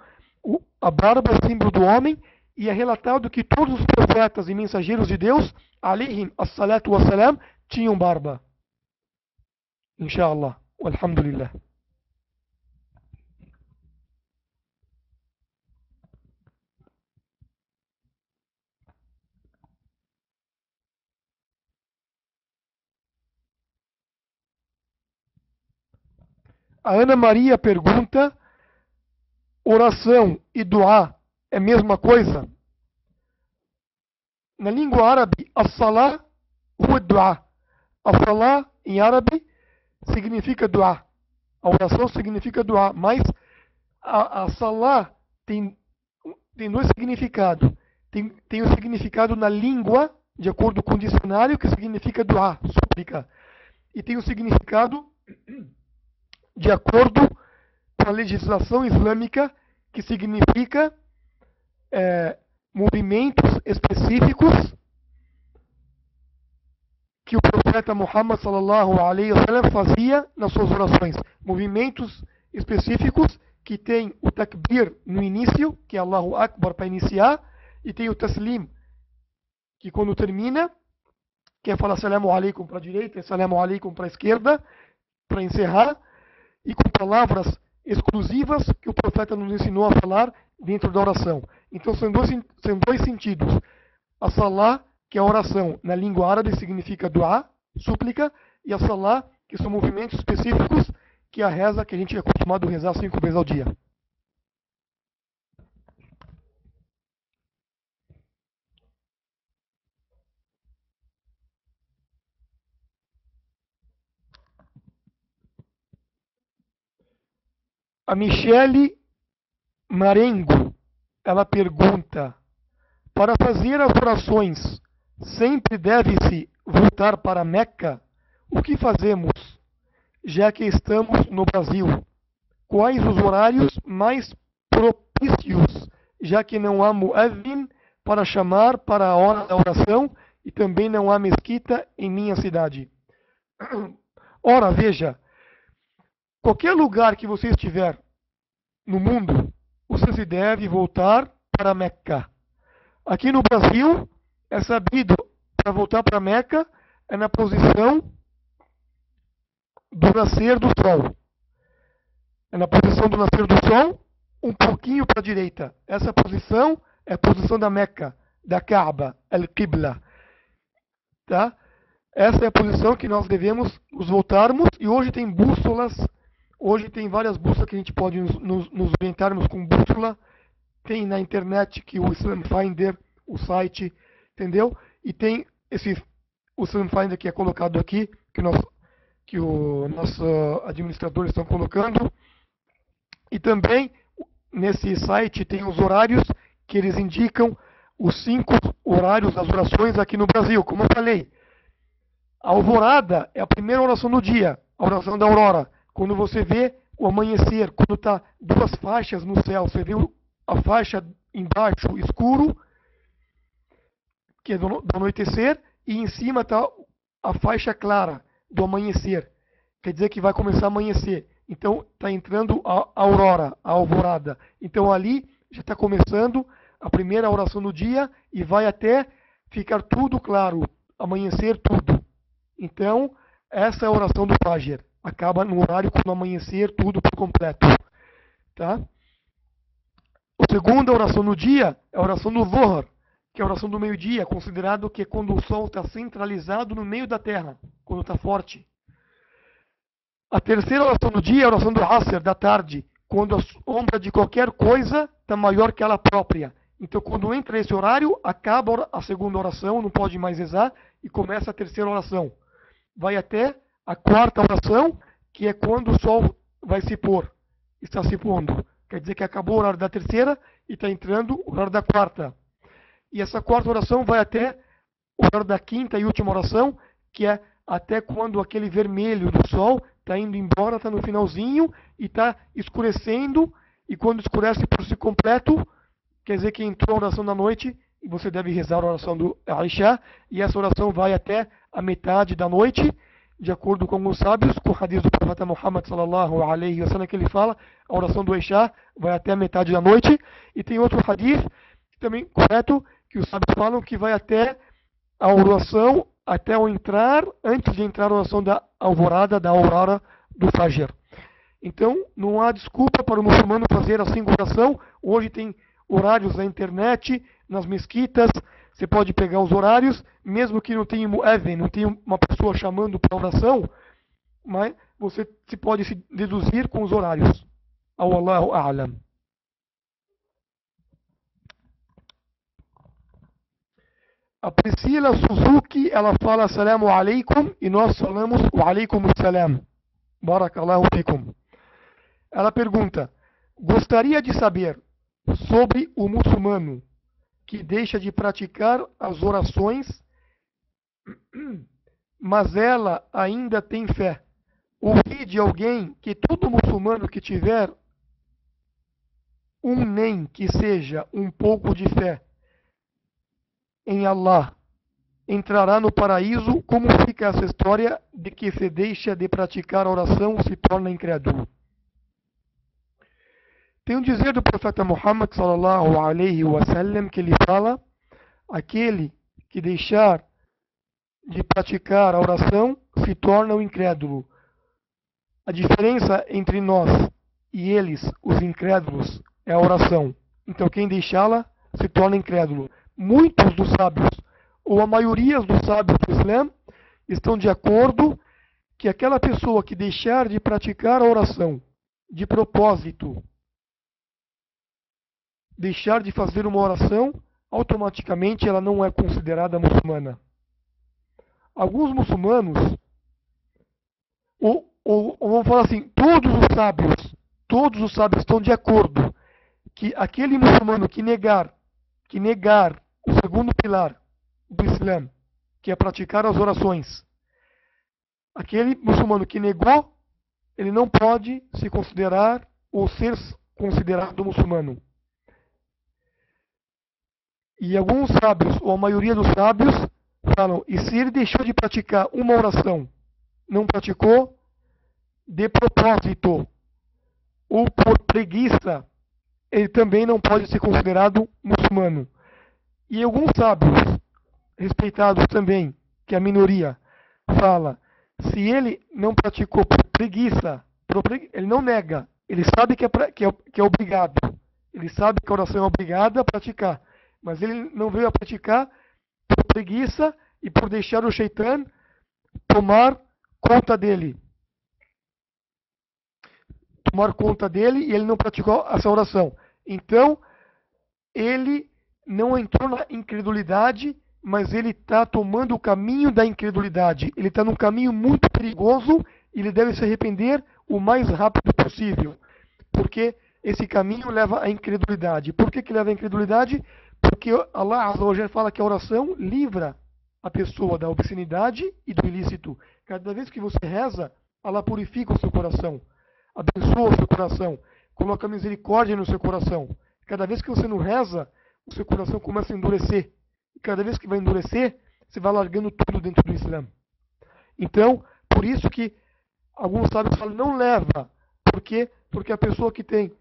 Speaker 1: a barba é símbolo do homem, e é relatado que todos os profetas e mensageiros de Deus, alayhim as-salatu was-salam, tinham barba. Inshallah. Walhamdulillah. A Ana Maria pergunta: oração e duá é a mesma coisa? Na língua árabe, as-salah huwa duá. As-salah em árabe significa duá. A oração significa duá, mas a salah tem dois significados. Tem o significado na língua, de acordo com o dicionário, que significa duá, súplica. E tem o significado de acordo com a legislação islâmica, que significa movimentos específicos que o profeta Muhammad sallallahu alaihi wasallam fazia nas suas orações. Movimentos específicos que tem o takbir no início, que é Allahu Akbar para iniciar, e tem o taslim, que quando termina, que é falar assalamu alaikum para a direita e assalamu alaikum para a esquerda, para encerrar, e com palavras exclusivas que o profeta nos ensinou a falar dentro da oração. Então são dois sentidos. A salah, que é a oração na língua árabe, significa duá, súplica, e a salah, que são movimentos específicos, que é a reza que a gente é acostumado a rezar 5 vezes ao dia. A Michele Marengo, ela pergunta: para fazer as orações, sempre deve-se voltar para Meca? O que fazemos, já que estamos no Brasil? Quais os horários mais propícios, já que não há muezzin para chamar para a hora da oração e também não há mesquita em minha cidade? Ora, veja, qualquer lugar que você estiver no mundo, você se deve voltar para Meca. Aqui no Brasil, é sabido, para voltar para Meca, é na posição do nascer do sol. É na posição do nascer do sol, um pouquinho para a direita. Essa posição é a posição da Meca. da Kaaba, al-Qibla. Tá? Essa é a posição que nós devemos nos voltarmos, e hoje tem bússolas, hoje tem várias bússolas que a gente pode nos orientarmos com bússola, tem na internet que o Islam Finder, o site, entendeu? E tem o Islam Finder que é colocado aqui, que o nosso administrador estão colocando, e também nesse site tem os horários que eles indicam, os 5 horários das orações aqui no Brasil, como eu falei. A alvorada é a primeira oração do dia, a oração da aurora. Quando você vê o amanhecer, quando está 2 faixas no céu, você vê a faixa embaixo escuro, que é do anoitecer, e em cima está a faixa clara do amanhecer. Quer dizer que vai começar a amanhecer. Então está entrando a aurora, a alvorada. Então ali já está começando a primeira oração do dia e vai até ficar tudo claro, amanhecer tudo. Então, essa é a oração do Fajr. Acaba no horário quando amanhecer tudo por completo. Tá? A segunda oração do dia é a oração do Dhuhr, que é a oração do meio-dia, considerado que é quando o sol está centralizado no meio da terra, quando está forte. A terceira oração do dia é a oração do Asr, da tarde, quando a sombra de qualquer coisa está maior que ela própria. Então, quando entra esse horário, acaba a segunda oração, não pode mais rezar, e começa a terceira oração. Vai até a quarta oração, que é quando o sol vai se pôr, está se pondo. Quer dizer que acabou o horário da terceira e está entrando o horário da quarta. E essa quarta oração vai até o horário da quinta e última oração, que é até quando aquele vermelho do sol está indo embora, está no finalzinho e está escurecendo. E quando escurece por si completo, quer dizer que entrou a oração da noite e você deve rezar a oração do Aisha. E essa oração vai até a metade da noite, de acordo com os sábios, com o hadith do profeta Muhammad sallallahu alaihi wasallam, que ele fala, a oração do Aisha vai até a metade da noite. E tem outro hadith, também correto, que os sábios falam que vai até a oração, até o entrar, antes de entrar a oração da alvorada, da aurora do Fajr. Então, não há desculpa para o muçulmano fazer a 5 oração. Hoje tem horários na internet, nas mesquitas, você pode pegar os horários, mesmo que não tenha muezzin, não tenha uma pessoa chamando para oração, mas você se pode se deduzir com os horários. Allahu a'lam. A Priscila Suzuki, ela fala assalamu alaikum e nós falamos wa alaikum assalam. Barakallahu fikum. Ela pergunta: gostaria de saber sobre o muçulmano que deixa de praticar as orações, mas ela ainda tem fé. Ouvi de alguém que todo muçulmano que tiver nem que seja um pouco de fé em Allah entrará no paraíso. Como fica essa história de que se deixa de praticar a oração se torna incrédulo? Tem um dizer do profeta Muhammad sallallahu alaihi wasallam que ele fala: aquele que deixar de praticar a oração se torna um incrédulo. A diferença entre nós e eles, os incrédulos, é a oração. Então quem deixá-la se torna incrédulo. Muitos dos sábios, ou a maioria dos sábios do Islã, estão de acordo que aquela pessoa que deixar de praticar a oração de propósito, deixar de fazer uma oração, automaticamente ela não é considerada muçulmana. Alguns muçulmanos, ou vamos falar assim, todos os sábios estão de acordo que aquele muçulmano que negar o segundo pilar do Islã, que é praticar as orações, aquele muçulmano que negou, ele não pode se considerar ou ser considerado muçulmano. E alguns sábios, ou a maioria dos sábios, falam: e se ele deixou de praticar uma oração, não praticou de propósito ou por preguiça, ele também não pode ser considerado muçulmano. E alguns sábios, respeitados também, que é a minoria, fala: se ele não praticou por preguiça, ele não nega, ele sabe que é obrigado, ele sabe que a oração é obrigada a praticar, mas ele não veio a praticar por preguiça e por deixar o Shaitan tomar conta dele. Tomar conta dele e ele não praticou essa oração. Então, ele não entrou na incredulidade, mas ele está tomando o caminho da incredulidade. Ele está num caminho muito perigoso e ele deve se arrepender o mais rápido possível. Porque esse caminho leva à incredulidade. Por que leva à incredulidade? Porque Allah Azza wa Jalla fala que a oração livra a pessoa da obscenidade e do ilícito. Cada vez que você reza, Allah purifica o seu coração, abençoa o seu coração, coloca misericórdia no seu coração. Cada vez que você não reza, o seu coração começa a endurecer. E cada vez que vai endurecer, você vai largando tudo dentro do Islã. Então, por isso que alguns sábios falam, não leva. Por quê? Porque a pessoa que tem...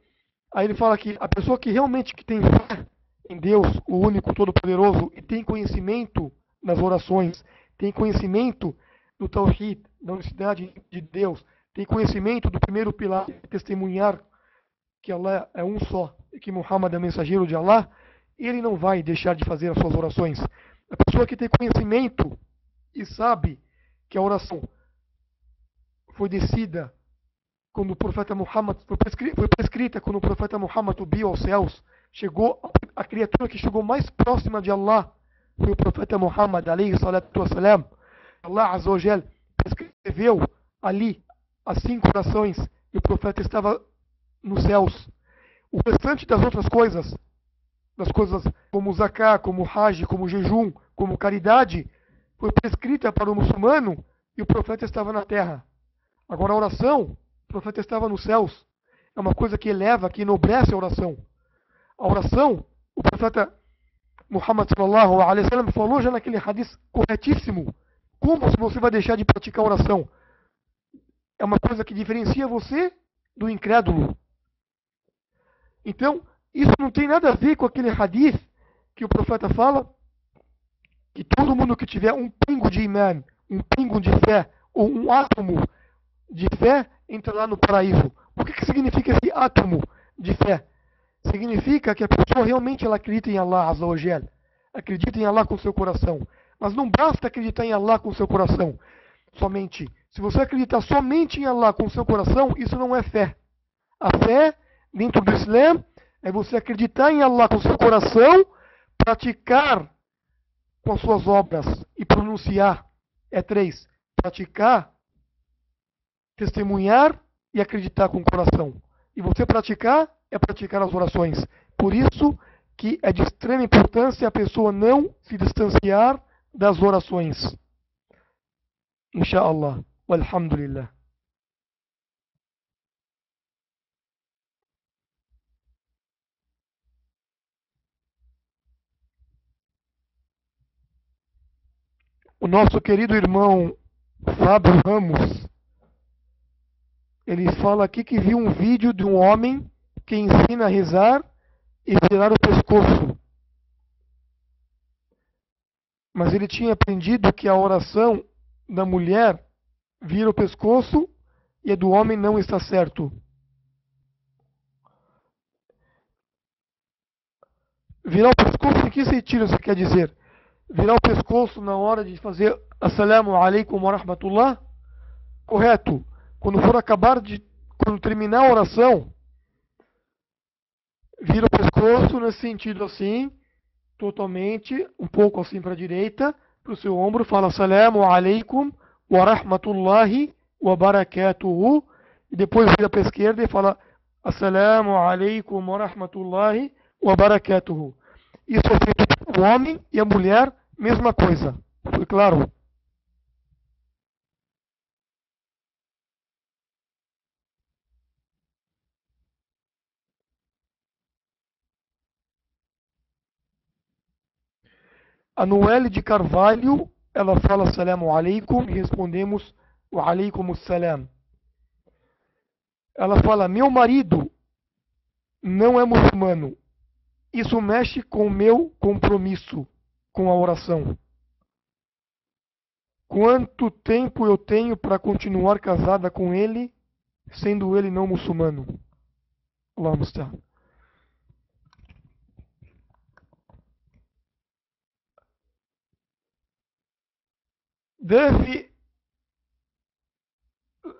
Speaker 1: Aí ele fala que a pessoa que realmente que tem fé em Deus, o único, todo-poderoso, e tem conhecimento nas orações, tem conhecimento do Tawhid, da unicidade de Deus, tem conhecimento do primeiro pilar, testemunhar que Allah é um só, e que Muhammad é mensageiro de Allah, ele não vai deixar de fazer as suas orações. A pessoa que tem conhecimento e sabe que a oração foi descida quando o profeta Muhammad foi prescrita quando o profeta Muhammad subiu aos céus, chegou a criatura que chegou mais próxima de Allah foi o profeta Muhammad alayhi salatu wassalam. Allah Azza wa Jal prescreveu ali as 5 orações e o profeta estava nos céus. O restante das outras coisas, das coisas como zaká, como hajj, como jejum, como caridade, foi prescrita para o muçulmano e o profeta estava na terra. Agora a oração, o profeta estava nos céus. É uma coisa que eleva, que enobrece a oração. A oração, o profeta Muhammad sallallahu alaihi wasallam falou já naquele hadith corretíssimo. Como você vai deixar de praticar a oração? É uma coisa que diferencia você do incrédulo. Então, isso não tem nada a ver com aquele hadith que o profeta fala que todo mundo que tiver um pingo de imã, um pingo de fé, ou um átomo de fé, entra lá no paraíso. O que significa esse átomo de fé? Significa que a pessoa realmente ela acredita em Allah Azza wa Jal, acredita em Allah com seu coração. Mas não basta acreditar em Allah com seu coração somente. Se você acreditar somente em Allah com seu coração, isso não é fé. A fé, dentro do Islã, é você acreditar em Allah com seu coração, praticar com as suas obras e pronunciar. É 3. Praticar, testemunhar e acreditar com o coração. E você praticar é praticar as orações. Por isso que é de extrema importância a pessoa não se distanciar das orações. Insha'Allah. Walhamdulillah. O nosso querido irmão Fábio Ramos, ele fala aqui que viu um vídeo de um homem que ensina a rezar e virar o pescoço. Mas ele tinha aprendido que a oração da mulher vira o pescoço e a do homem não está certo. Virar o pescoço, em que sentido você quer dizer? Virar o pescoço na hora de fazer Assalamu alaikum wa rahmatullah? Correto. Quando quando terminar a oração, vira o pescoço nesse sentido assim, totalmente, um pouco assim para a direita, para o seu ombro, fala Assalamu alaikum wa rahmatullahi wa barakatuhu, e depois vira para a esquerda e fala Assalamu alaikum wa rahmatullahi wa barakatuhu. Isso é feito para o homem e a mulher, mesma coisa. Foi claro? A Noelle de Carvalho, ela fala Assalamu alaikum e respondemos Wa alaikum assalam. Ela fala, meu marido não é muçulmano. Isso mexe com o meu compromisso com a oração. Quanto tempo eu tenho para continuar casada com ele, sendo ele não muçulmano? Allahumma musta'an. deve,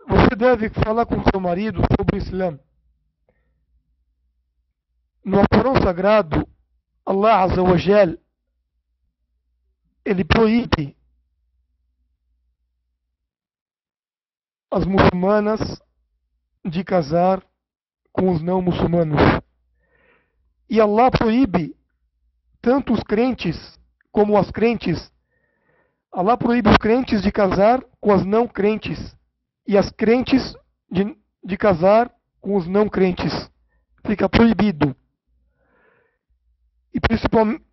Speaker 1: você deve falar com seu marido sobre o Islã. No Alcorão Sagrado, Allah Azza wa Jal, ele proíbe as muçulmanas de casar com os não muçulmanos. E Allah proíbe tanto os crentes como as crentes. Allah proíbe os crentes de casar com as não crentes e as crentes de casar com os não crentes. Fica proibido. E principalmente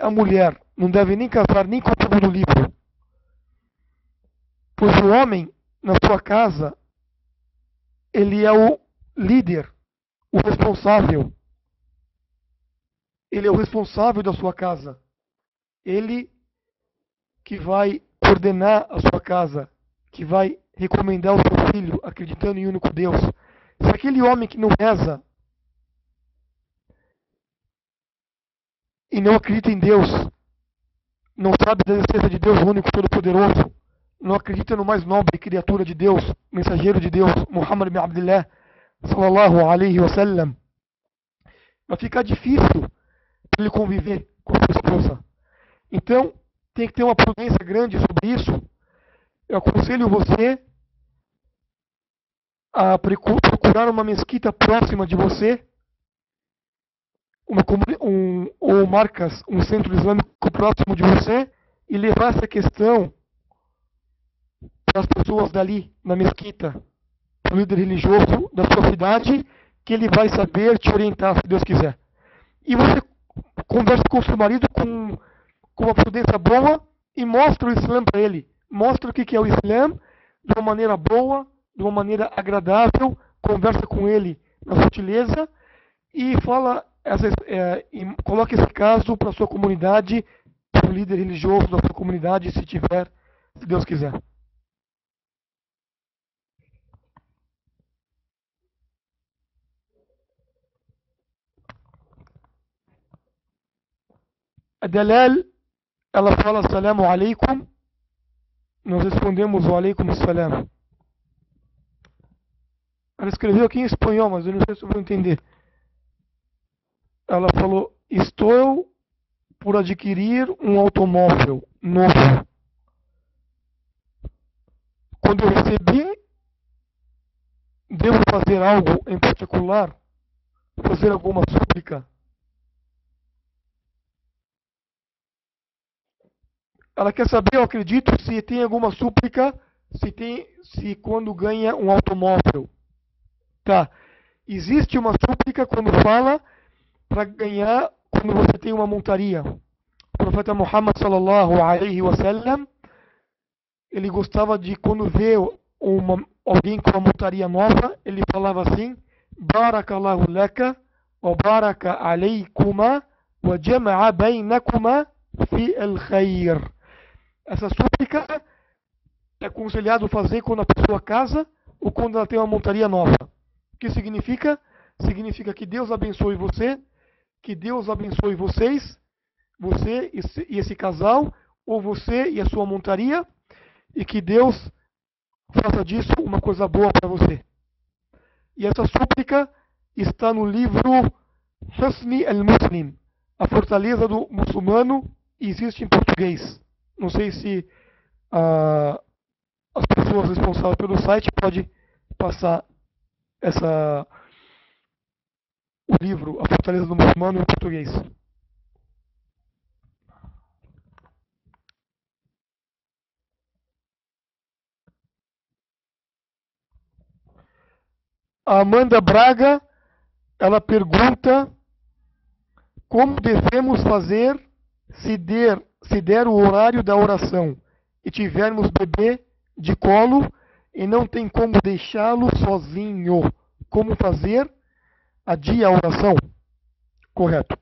Speaker 1: a mulher não deve nem casar nem com o povo do livro. Pois o homem, na sua casa, ele é o líder, o responsável. Ele é o responsável da sua casa. Ele que vai coordenar a sua casa, que vai recomendar o seu filho, acreditando em um único Deus. Se aquele homem que não reza e não acredita em Deus, não sabe da existência de Deus único, todo-poderoso, não acredita no mais nobre criatura de Deus, mensageiro de Deus, Muhammad ibn Abdullah, sallallahu alaihi wasallam, vai ficar difícil para ele conviver com a sua esposa. Então, tem que ter uma prudência grande sobre isso. Eu aconselho você a procurar uma mesquita próxima de você, ou marcas, um centro islâmico próximo de você, e levar essa questão para as pessoas dali, na mesquita, para o líder religioso da sua cidade, que ele vai saber te orientar, se Deus quiser. E você conversa com o seu marido com uma prudência boa e mostra o Islã para ele. Mostra o que é o Islã de uma maneira boa, de uma maneira agradável, conversa com ele na sutileza e fala e coloca esse caso para a sua comunidade, para o líder religioso da sua comunidade, se tiver, se Deus quiser. A Dalal, ela fala assalamu alaikum, nós respondemos wa alaikum assalam. Ela escreveu aqui em espanhol, mas eu não sei se eu vou entender. Ela falou: estou por adquirir um automóvel novo. Quando eu recebi, devo fazer algo em particular? Fazer alguma súplica? Ela quer saber, eu acredito, se tem alguma súplica, se quando ganha um automóvel. Tá. Existe uma súplica quando fala para ganhar quando você tem uma montaria. O profeta Muhammad sallallahu alaihi wasallam, ele gostava de quando vê alguém com uma montaria nova, ele falava assim: Barakallahu laka wa baraka alaykuma wa jama'a bainakuma fi al-khair. Essa súplica é aconselhado fazer quando a pessoa casa ou quando ela tem uma montaria nova. O que significa? Significa que Deus abençoe você, que Deus abençoe vocês, você e esse casal, ou você e a sua montaria, e que Deus faça disso uma coisa boa para você. E essa súplica está no livro Husni al-Muslim, a fortaleza do muçulmano, e existe em português. Não sei se as pessoas responsáveis pelo site podem passar o livro A Fortaleza do Muçulmano em português. A Amanda Braga, ela pergunta como devemos fazer se der o horário da oração e tivermos bebê de colo e não tem como deixá-lo sozinho. Como fazer? Adia a oração. Correto.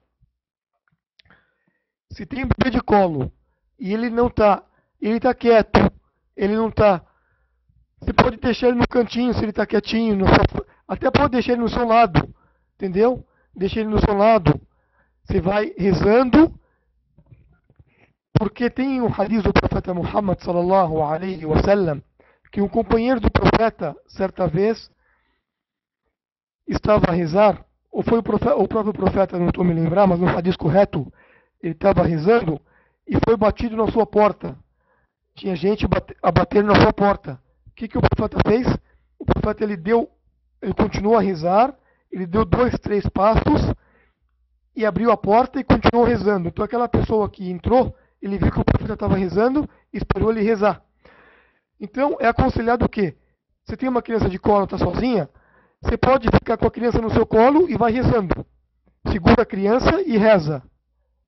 Speaker 1: Se tem um bebê de colo e ele está quieto, ele não está. Você pode deixar ele no cantinho se ele está quietinho, até pode deixar ele no seu lado, entendeu? Deixa ele no seu lado. Você vai rezando Porque tem um hadith do profeta Muhammad sallallahu alaihi wasallam que um companheiro do profeta, certa vez, estava a rezar, ou foi o próprio profeta, não estou me lembrar, mas no hadith correto, ele estava rezando e foi batido na sua porta. Tinha gente a bater na sua porta. O que o profeta fez? O profeta ele continuou a rezar, ele deu 2, 3 passos e abriu a porta e continuou rezando. Então aquela pessoa que entrou, ele viu que o profeta estava rezando e esperou ele rezar. Então é aconselhado o quê? Você tem uma criança de colo, está sozinha, você pode ficar com a criança no seu colo e vai rezando. Segura a criança e reza.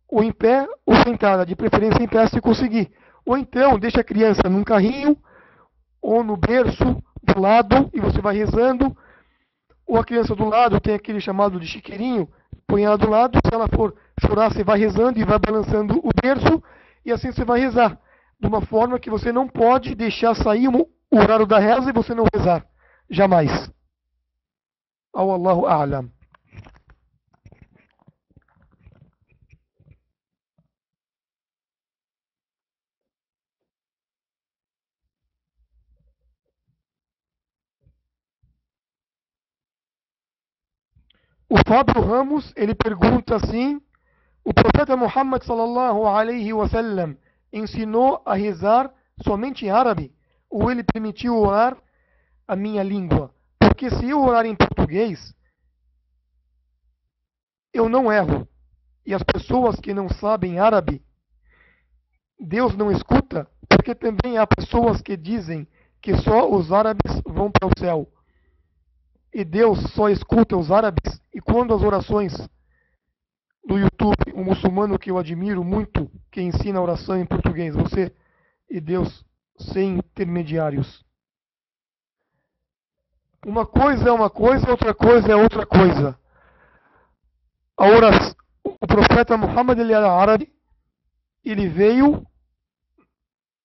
Speaker 1: Ou em pé ou sentada, de preferência em pé se conseguir. Ou então deixa a criança num carrinho ou no berço do lado e você vai rezando. Ou a criança do lado tem aquele chamado de chiqueirinho, põe ela do lado, se ela for chorar você vai rezando e vai balançando o berço e assim você vai rezar. De uma forma que você não pode deixar sair o horário da reza e você não rezar. Jamais. Allahu a'lam. O Fábio Ramos, ele pergunta assim: o profeta Muhammad sallallahu alaihi wasallam ensinou a rezar somente em árabe ou ele permitiu orar a minha língua? Porque se eu orar em português, eu não erro. E as pessoas que não sabem árabe, Deus não escuta, porque também há pessoas que dizem que só os árabes vão para o céu. E Deus só escuta os árabes, e quando as orações do YouTube, um muçulmano que eu admiro muito, que ensina oração em português, você e Deus sem intermediários. Uma coisa é uma coisa, outra coisa é outra coisa. A oração, o profeta Muhammad ele era árabe, ele veio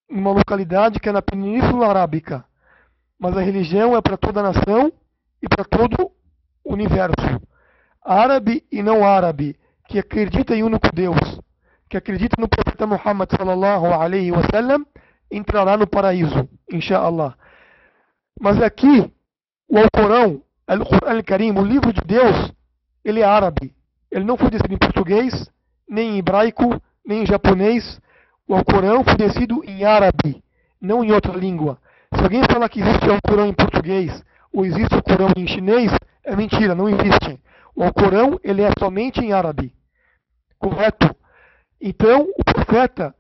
Speaker 1: numa localidade que é na Península Arábica, mas a religião é para toda a nação e para todo o universo. Árabe e não árabe, que acredita em único Deus, que acredita no profeta Muhammad sallallahu alaihi wasallam, entrará no paraíso, inshallah. Mas aqui, o Alcorão, Al-Qur'an Al-Karim, o livro de Deus, ele é árabe. Ele não foi descido em português, nem em hebraico, nem em japonês. O Alcorão foi descido em árabe, não em outra língua. Se alguém falar que existe o Alcorão em português, ou existe o Alcorão em chinês, é mentira, não existe. O Alcorão, ele é somente em árabe. Correto? Então, o profeta,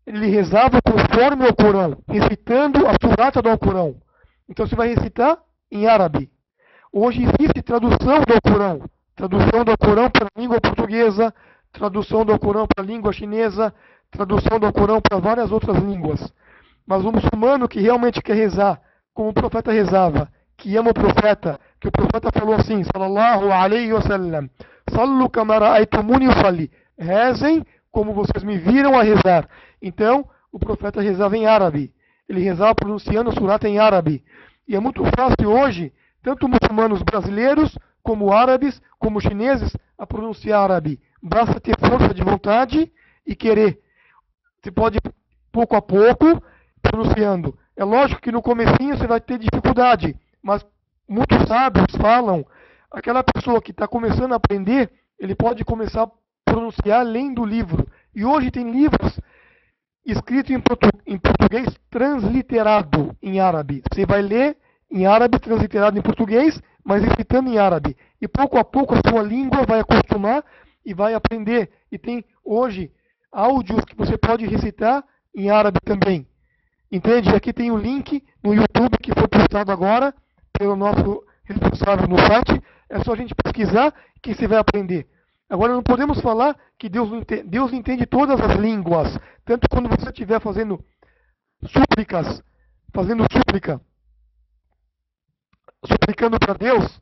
Speaker 1: ele rezava conforme o Alcorão, recitando a surata do Alcorão. Então, você vai recitar em árabe. Hoje existe tradução do Alcorão. Tradução do Alcorão para a língua portuguesa, tradução do Alcorão para a língua chinesa, tradução do Alcorão para várias outras línguas. Mas o muçulmano que realmente quer rezar, como o profeta rezava, que ama o profeta, que o profeta falou assim, sallallahu alaihi wasallam, sallu kama ra'aytumuni usalli, rezem como vocês me viram a rezar. Então, o profeta rezava em árabe. Ele rezava pronunciando a surata em árabe. E é muito fácil hoje, tanto muçulmanos brasileiros, como árabes, como chineses, a pronunciar árabe. Basta ter força de vontade e querer. Você pode, pouco a pouco, pronunciando. É lógico que no comecinho você vai ter dificuldade, mas muitos sábios falam, aquela pessoa que está começando a aprender, ele pode começar a pronunciar lendo o livro. E hoje tem livros escritos em português transliterado em árabe. Você vai ler em árabe transliterado em português, mas recitando em árabe. E pouco a pouco a sua língua vai acostumar e vai aprender. E tem hoje áudios que você pode recitar em árabe também. Entende? Aqui tem o link no YouTube que foi postado agora pelo nosso responsável no site. É só a gente pesquisar que você vai aprender. Agora não podemos falar que Deus entende todas as línguas. Tanto quando você estiver fazendo suplicando para Deus,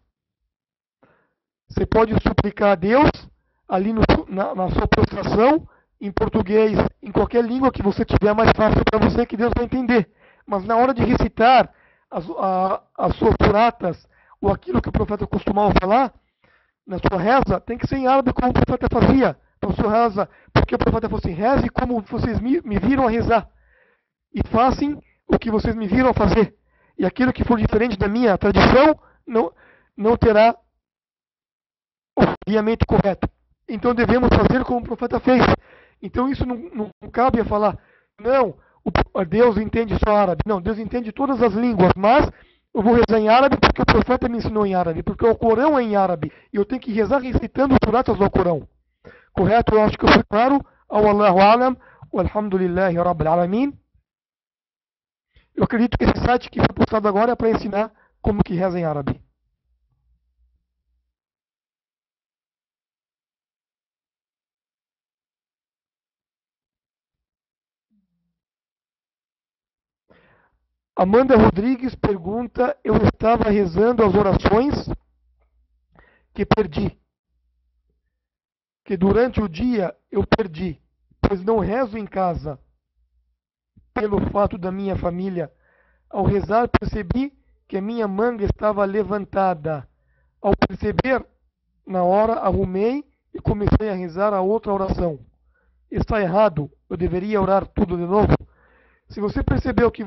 Speaker 1: você pode suplicar a Deus ali na sua prostração, em português, em qualquer língua que você tiver mais fácil para você, que Deus vai entender. Mas na hora de recitar as suas suratas, ou aquilo que o profeta costumava falar, na sua reza, tem que ser em árabe como o profeta fazia. Então, sua reza, porque o profeta falou assim: reze como vocês me viram a rezar, e façam o que vocês me viram a fazer. E aquilo que for diferente da minha tradição, não terá o guiamento correto. Então devemos fazer como o profeta fez. Então isso não cabe a falar, não, Deus entende só árabe. Não, Deus entende todas as línguas, mas eu vou rezar em árabe porque o profeta me ensinou em árabe, porque o Corão é em árabe, e eu tenho que rezar recitando os suratas do Corão. Correto? Eu acho que eu fui claro. Allahu alam, walhamdulillahi rabbil alamin. Eu acredito que esse site que foi postado agora é para ensinar como que reza em árabe. Amanda Rodrigues pergunta: eu estava rezando as orações que perdi, que durante o dia eu perdi, pois não rezo em casa. Pelo fato da minha família, ao rezar percebi que a minha manga estava levantada. Ao perceber, na hora arrumei e comecei a rezar a outra oração. Está errado? Eu deveria orar tudo de novo? Se você percebeu que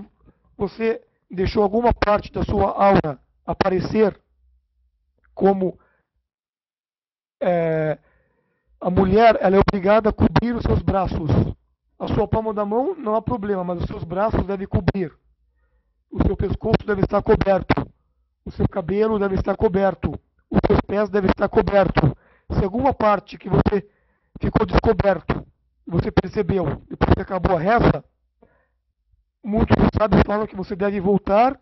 Speaker 1: você deixou alguma parte da sua aura aparecer, como a mulher, ela é obrigada a cobrir os seus braços. A sua palma da mão não há problema, mas os seus braços devem cobrir. O seu pescoço deve estar coberto. O seu cabelo deve estar coberto. Os seus pés devem estar cobertos. Se alguma parte que você ficou descoberto, você percebeu, depois que acabou a reza, muitos sábios falam que você deve voltar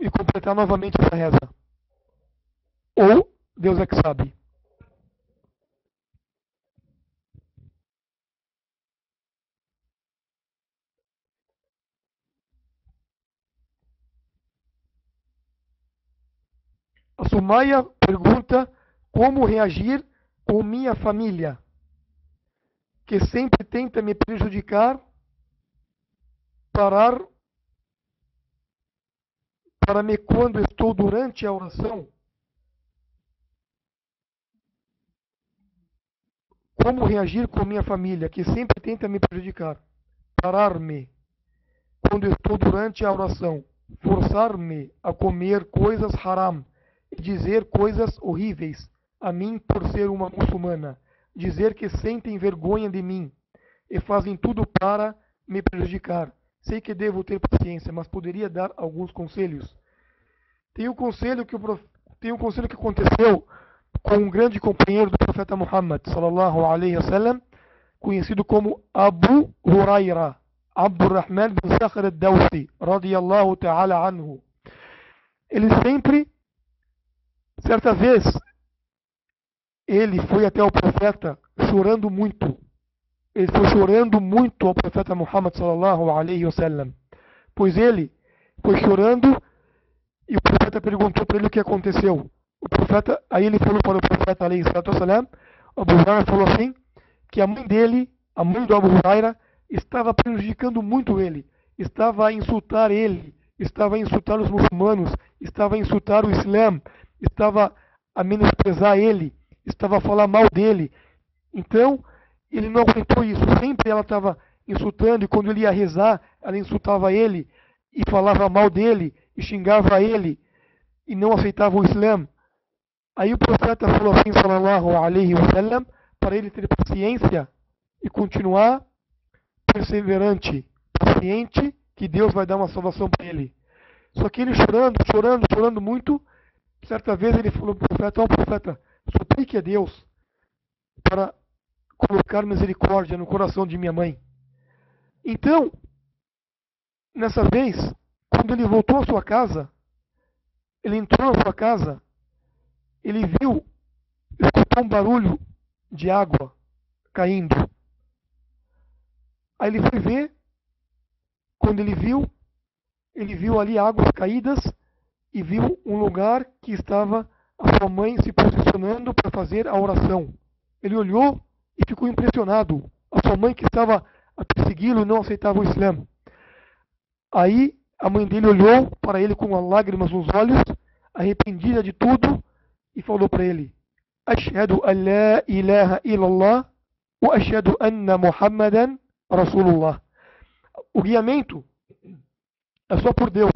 Speaker 1: e completar novamente essa reza. Ou Deus é que sabe. A Sumaia pergunta como reagir com minha família, que sempre tenta me prejudicar, para me quando estou durante a oração. Como reagir com minha família, que sempre tenta me prejudicar, parar-me quando estou durante a oração, forçar-me a comer coisas haram e dizer coisas horríveis a mim por ser uma muçulmana, dizer que sentem vergonha de mim e fazem tudo para me prejudicar. Sei que devo ter paciência, mas poderia dar alguns conselhos. Tem um conselho que aconteceu com um grande companheiro do profeta Muhammad, sallallahu alaihi wasallam, conhecido como Abu Huraira, Abdurrahman bin Sakhr al-Dawsi, radiyallahu ta'ala anhu. Ele sempre, certa vez, ele foi até o profeta chorando muito. Ele foi chorando muito ao profeta Muhammad, sallallahu alaihi wasallam, pois ele foi chorando e o profeta perguntou para ele o que aconteceu. O profeta, aí ele falou para o profeta, alaihi salatu wassalam, Abu Huraira falou assim, que a mãe dele, a mãe do Abu Huraira, estava prejudicando muito ele, estava a insultar ele, estava a insultar os muçulmanos, estava a insultar o Islã, estava a menosprezar ele, estava a falar mal dele. Então, ele não aguentou isso, sempre ela estava insultando, e quando ele ia rezar, ela insultava ele, e falava mal dele, e xingava ele, e não aceitava o Islã. Aí o profeta falou assim, sallallahu alaihi wasallam, para ele ter paciência e continuar perseverante, paciente, que Deus vai dar uma salvação para ele. Só que ele chorando muito, certa vez ele falou para o profeta: ó profeta, suplique a Deus para colocar misericórdia no coração de minha mãe. Então, nessa vez, quando ele voltou à sua casa, ele entrou na sua casa, ele escutou um barulho de água caindo. Aí ele foi ver, quando ele viu ali águas caídas e viu um lugar que estava a sua mãe se posicionando para fazer a oração. Ele olhou e ficou impressionado. A sua mãe que estava a persegui-lo não aceitava o Islã. Aí a mãe dele olhou para ele com lágrimas nos olhos, arrependida de tudo, e falou para ele: Ashhadu an la ilaha illallah وأشهد أن محمدا رسول الله. O guiamento é só por Deus.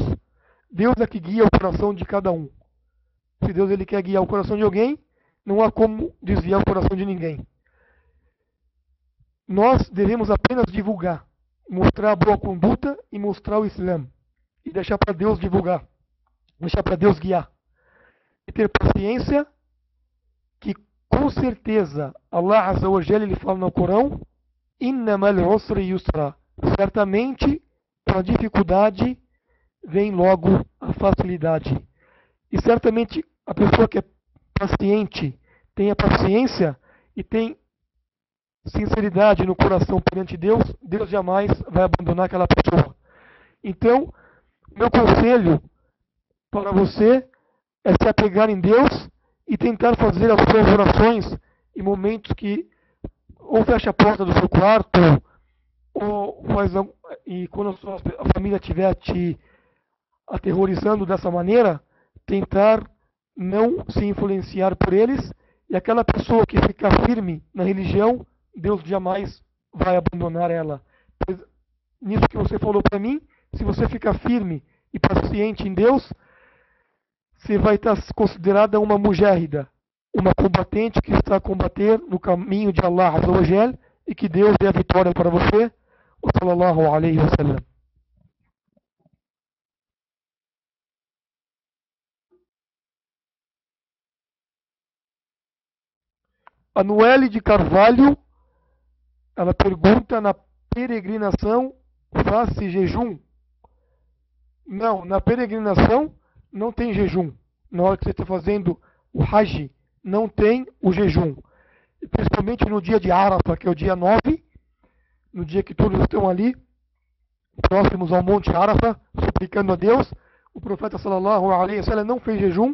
Speaker 1: Deus é que guia o coração de cada um. Se Deus ele quer guiar o coração de alguém, não há como desviar o coração de ninguém. Nós devemos apenas divulgar, mostrar a boa conduta e mostrar o Islã. E deixar para Deus divulgar, deixar para Deus guiar. E ter paciência, que com certeza Allah Azza wa Jalla ele fala no Corão, Innamal usri yusra. Certamente, com a dificuldade, vem logo a facilidade. E certamente a pessoa que é paciente, tem a paciência e tem sinceridade no coração perante Deus, Deus jamais vai abandonar aquela pessoa. Então, meu conselho para você é se apegar em Deus e tentar fazer as suas orações em momentos que ou fecha a porta do seu quarto, ou faz, e quando a família estiver te aterrorizando dessa maneira, tentar não se influenciar por eles, e aquela pessoa que ficar firme na religião, Deus jamais vai abandonar ela. Pois, nisso que você falou para mim, se você ficar firme e paciente em Deus, você vai estar considerada uma mujahida, uma combatente que está a combater no caminho de Allah Azza wa Jal, e que Deus dê a vitória para você. Sallallahu alaihi wasallam. A Noelle de Carvalho, ela pergunta: na peregrinação faz-se jejum? Não, na peregrinação não tem jejum. Na hora que você está fazendo o Hajj, não tem o jejum. E principalmente no dia de Arafah, que é o dia 9, no dia que todos estão ali, próximos ao Monte Arafah, suplicando a Deus, o profeta sallallahu alaihi wasallam não fez jejum,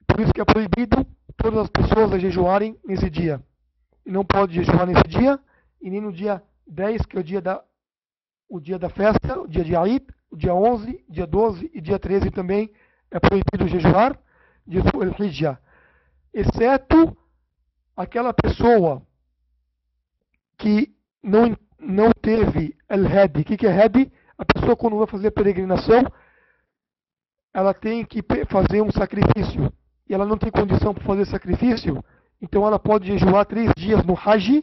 Speaker 1: por isso que é proibido todas as pessoas a jejuarem nesse dia. E não pode jejuar nesse dia, e nem no dia 10, que é o dia da festa, o dia de Eid, o dia 11, dia 12 e dia 13 também é proibido jejuar, diz o Al-Hijjah. Exceto aquela pessoa que não teve Al-Hadi. O que é Hadi? A pessoa, quando vai fazer a peregrinação, ela tem que fazer um sacrifício. E ela não tem condição para fazer sacrifício, então ela pode jejuar 3 dias no Hajj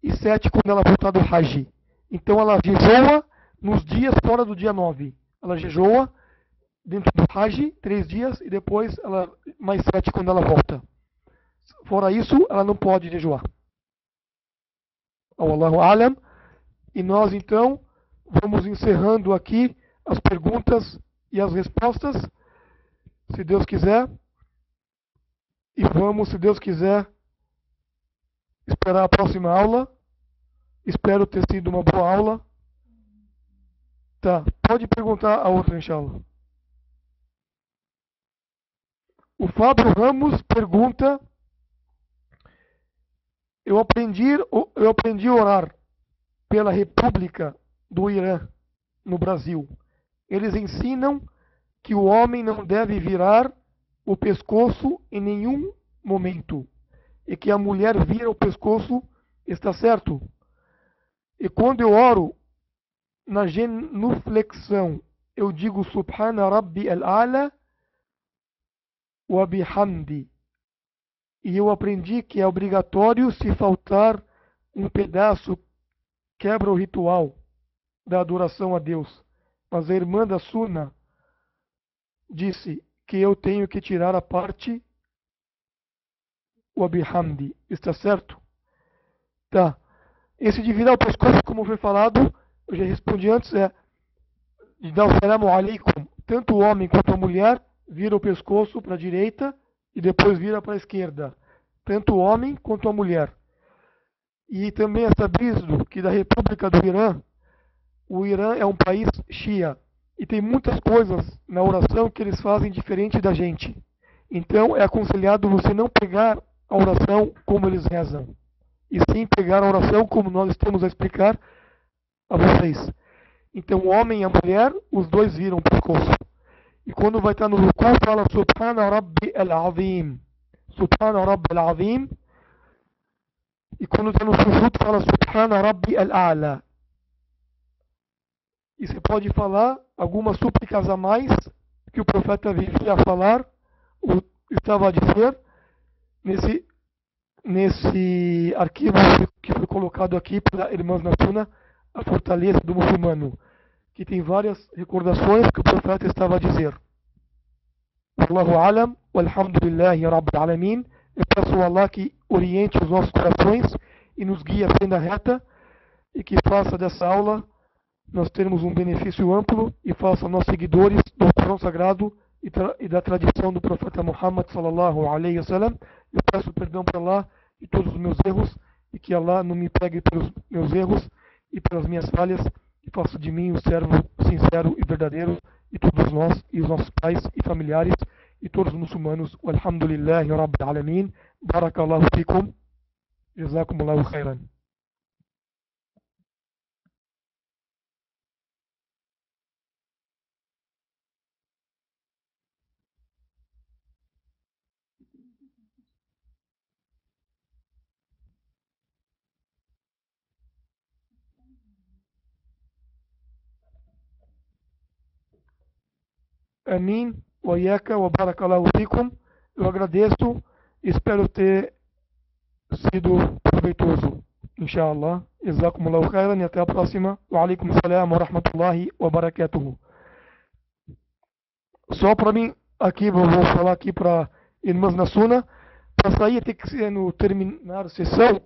Speaker 1: e 7 quando ela voltar do Hajj. Então ela jejua nos dias fora do dia 9. Ela jejua dentro do Hajj 3 dias e depois mais 7 quando ela volta. Fora isso, ela não pode jejuar. Allahu Alam. E nós então vamos encerrando aqui as perguntas e as respostas, se Deus quiser. E vamos, se Deus quiser, esperar a próxima aula. Espero ter sido uma boa aula. Tá, pode perguntar a outra, inshallah. O Fábio Ramos pergunta: eu aprendi a orar pela República do Irã, no Brasil. Eles ensinam que o homem não deve virar o pescoço em nenhum momento, e que a mulher vira o pescoço, está certo? E quando eu oro na genuflexão, eu digo Subhana Rabbi al-A'la wa bihamdi. E eu aprendi que é obrigatório, se faltar um pedaço, quebra o ritual da adoração a Deus. Mas a irmã da Suna disse que eu tenho que tirar a parte wa bihamdi. Está certo? Tá. Esse de virar o pescoço, como foi falado, eu já respondi antes, é de dar o salamu alaikum. Tanto o homem quanto a mulher vira o pescoço para a direita e depois vira para a esquerda. Tanto o homem quanto a mulher. E também é sabido que da República do Irã, o Irã é um país Shia. E tem muitas coisas na oração que eles fazem diferente da gente. Então é aconselhado você não pegar a oração como eles rezam, e sim pegar a oração como nós estamos a explicar a vocês. Então o homem e a mulher, os dois viram o pescoço. E quando vai estar no ruku, fala Subhana Rabbi al-Azim. Subhana Rabbi al-Azim. E quando está no sujud, fala Subhana Rabbi al-A'la. E você pode falar algumas súplicas a mais que o profeta vivia a falar, ou estava a dizer, nesse arquivo que foi colocado aqui pela Irmãs na Suna, a fortaleza do muçulmano, que tem várias recordações que o profeta estava a dizer. Wallahu alam, walhamdulillahi rabbil alamin. Eu peço a Allah que oriente os nossos corações e nos guie a senda reta e que faça dessa aula nós termos um benefício amplo e faça nós seguidores do Corão Sagrado e da tradição do profeta Muhammad sallallahu alaihi wasallam. Eu peço perdão para Allah de todos os meus erros e que Allah não me pegue pelos meus erros e pelas minhas falhas e faça de mim um servo sincero e verdadeiro e todos nós e os nossos pais e familiares e todos os muçulmanos. Walhamdulillahi rabbil alamin. Barakallahu fikum. Jazakumullahu khairan. Amin, Wayaka, wa barakallahu fikum. Eu agradeço e espero ter sido proveitoso. Inshallah. Jazakumullahu khairan e até a próxima. Wa alaikum salam wa rahmatullahi wa barakatuhu. Só para mim, aqui, vou falar aqui para irmãs na Suna, para sair tem que ser no terminar a sessão.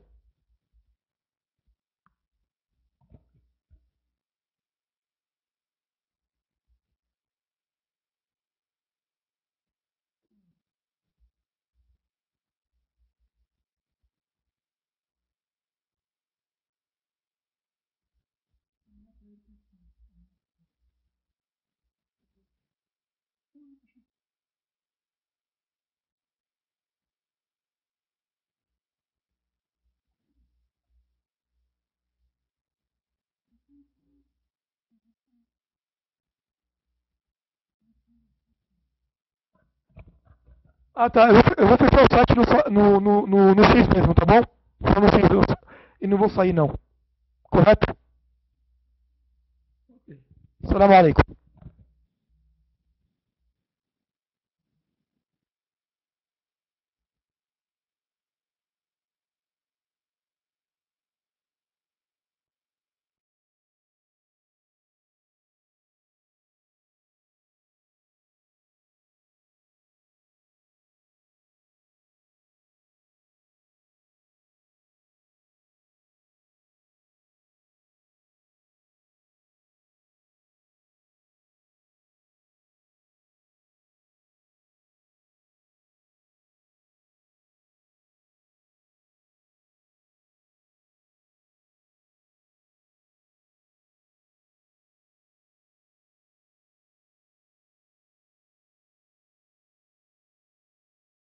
Speaker 1: Ah, tá. Eu vou fechar o site no X mesmo, tá bom? Só no X. E não vou sair, não. Correto? Assalamu alaikum.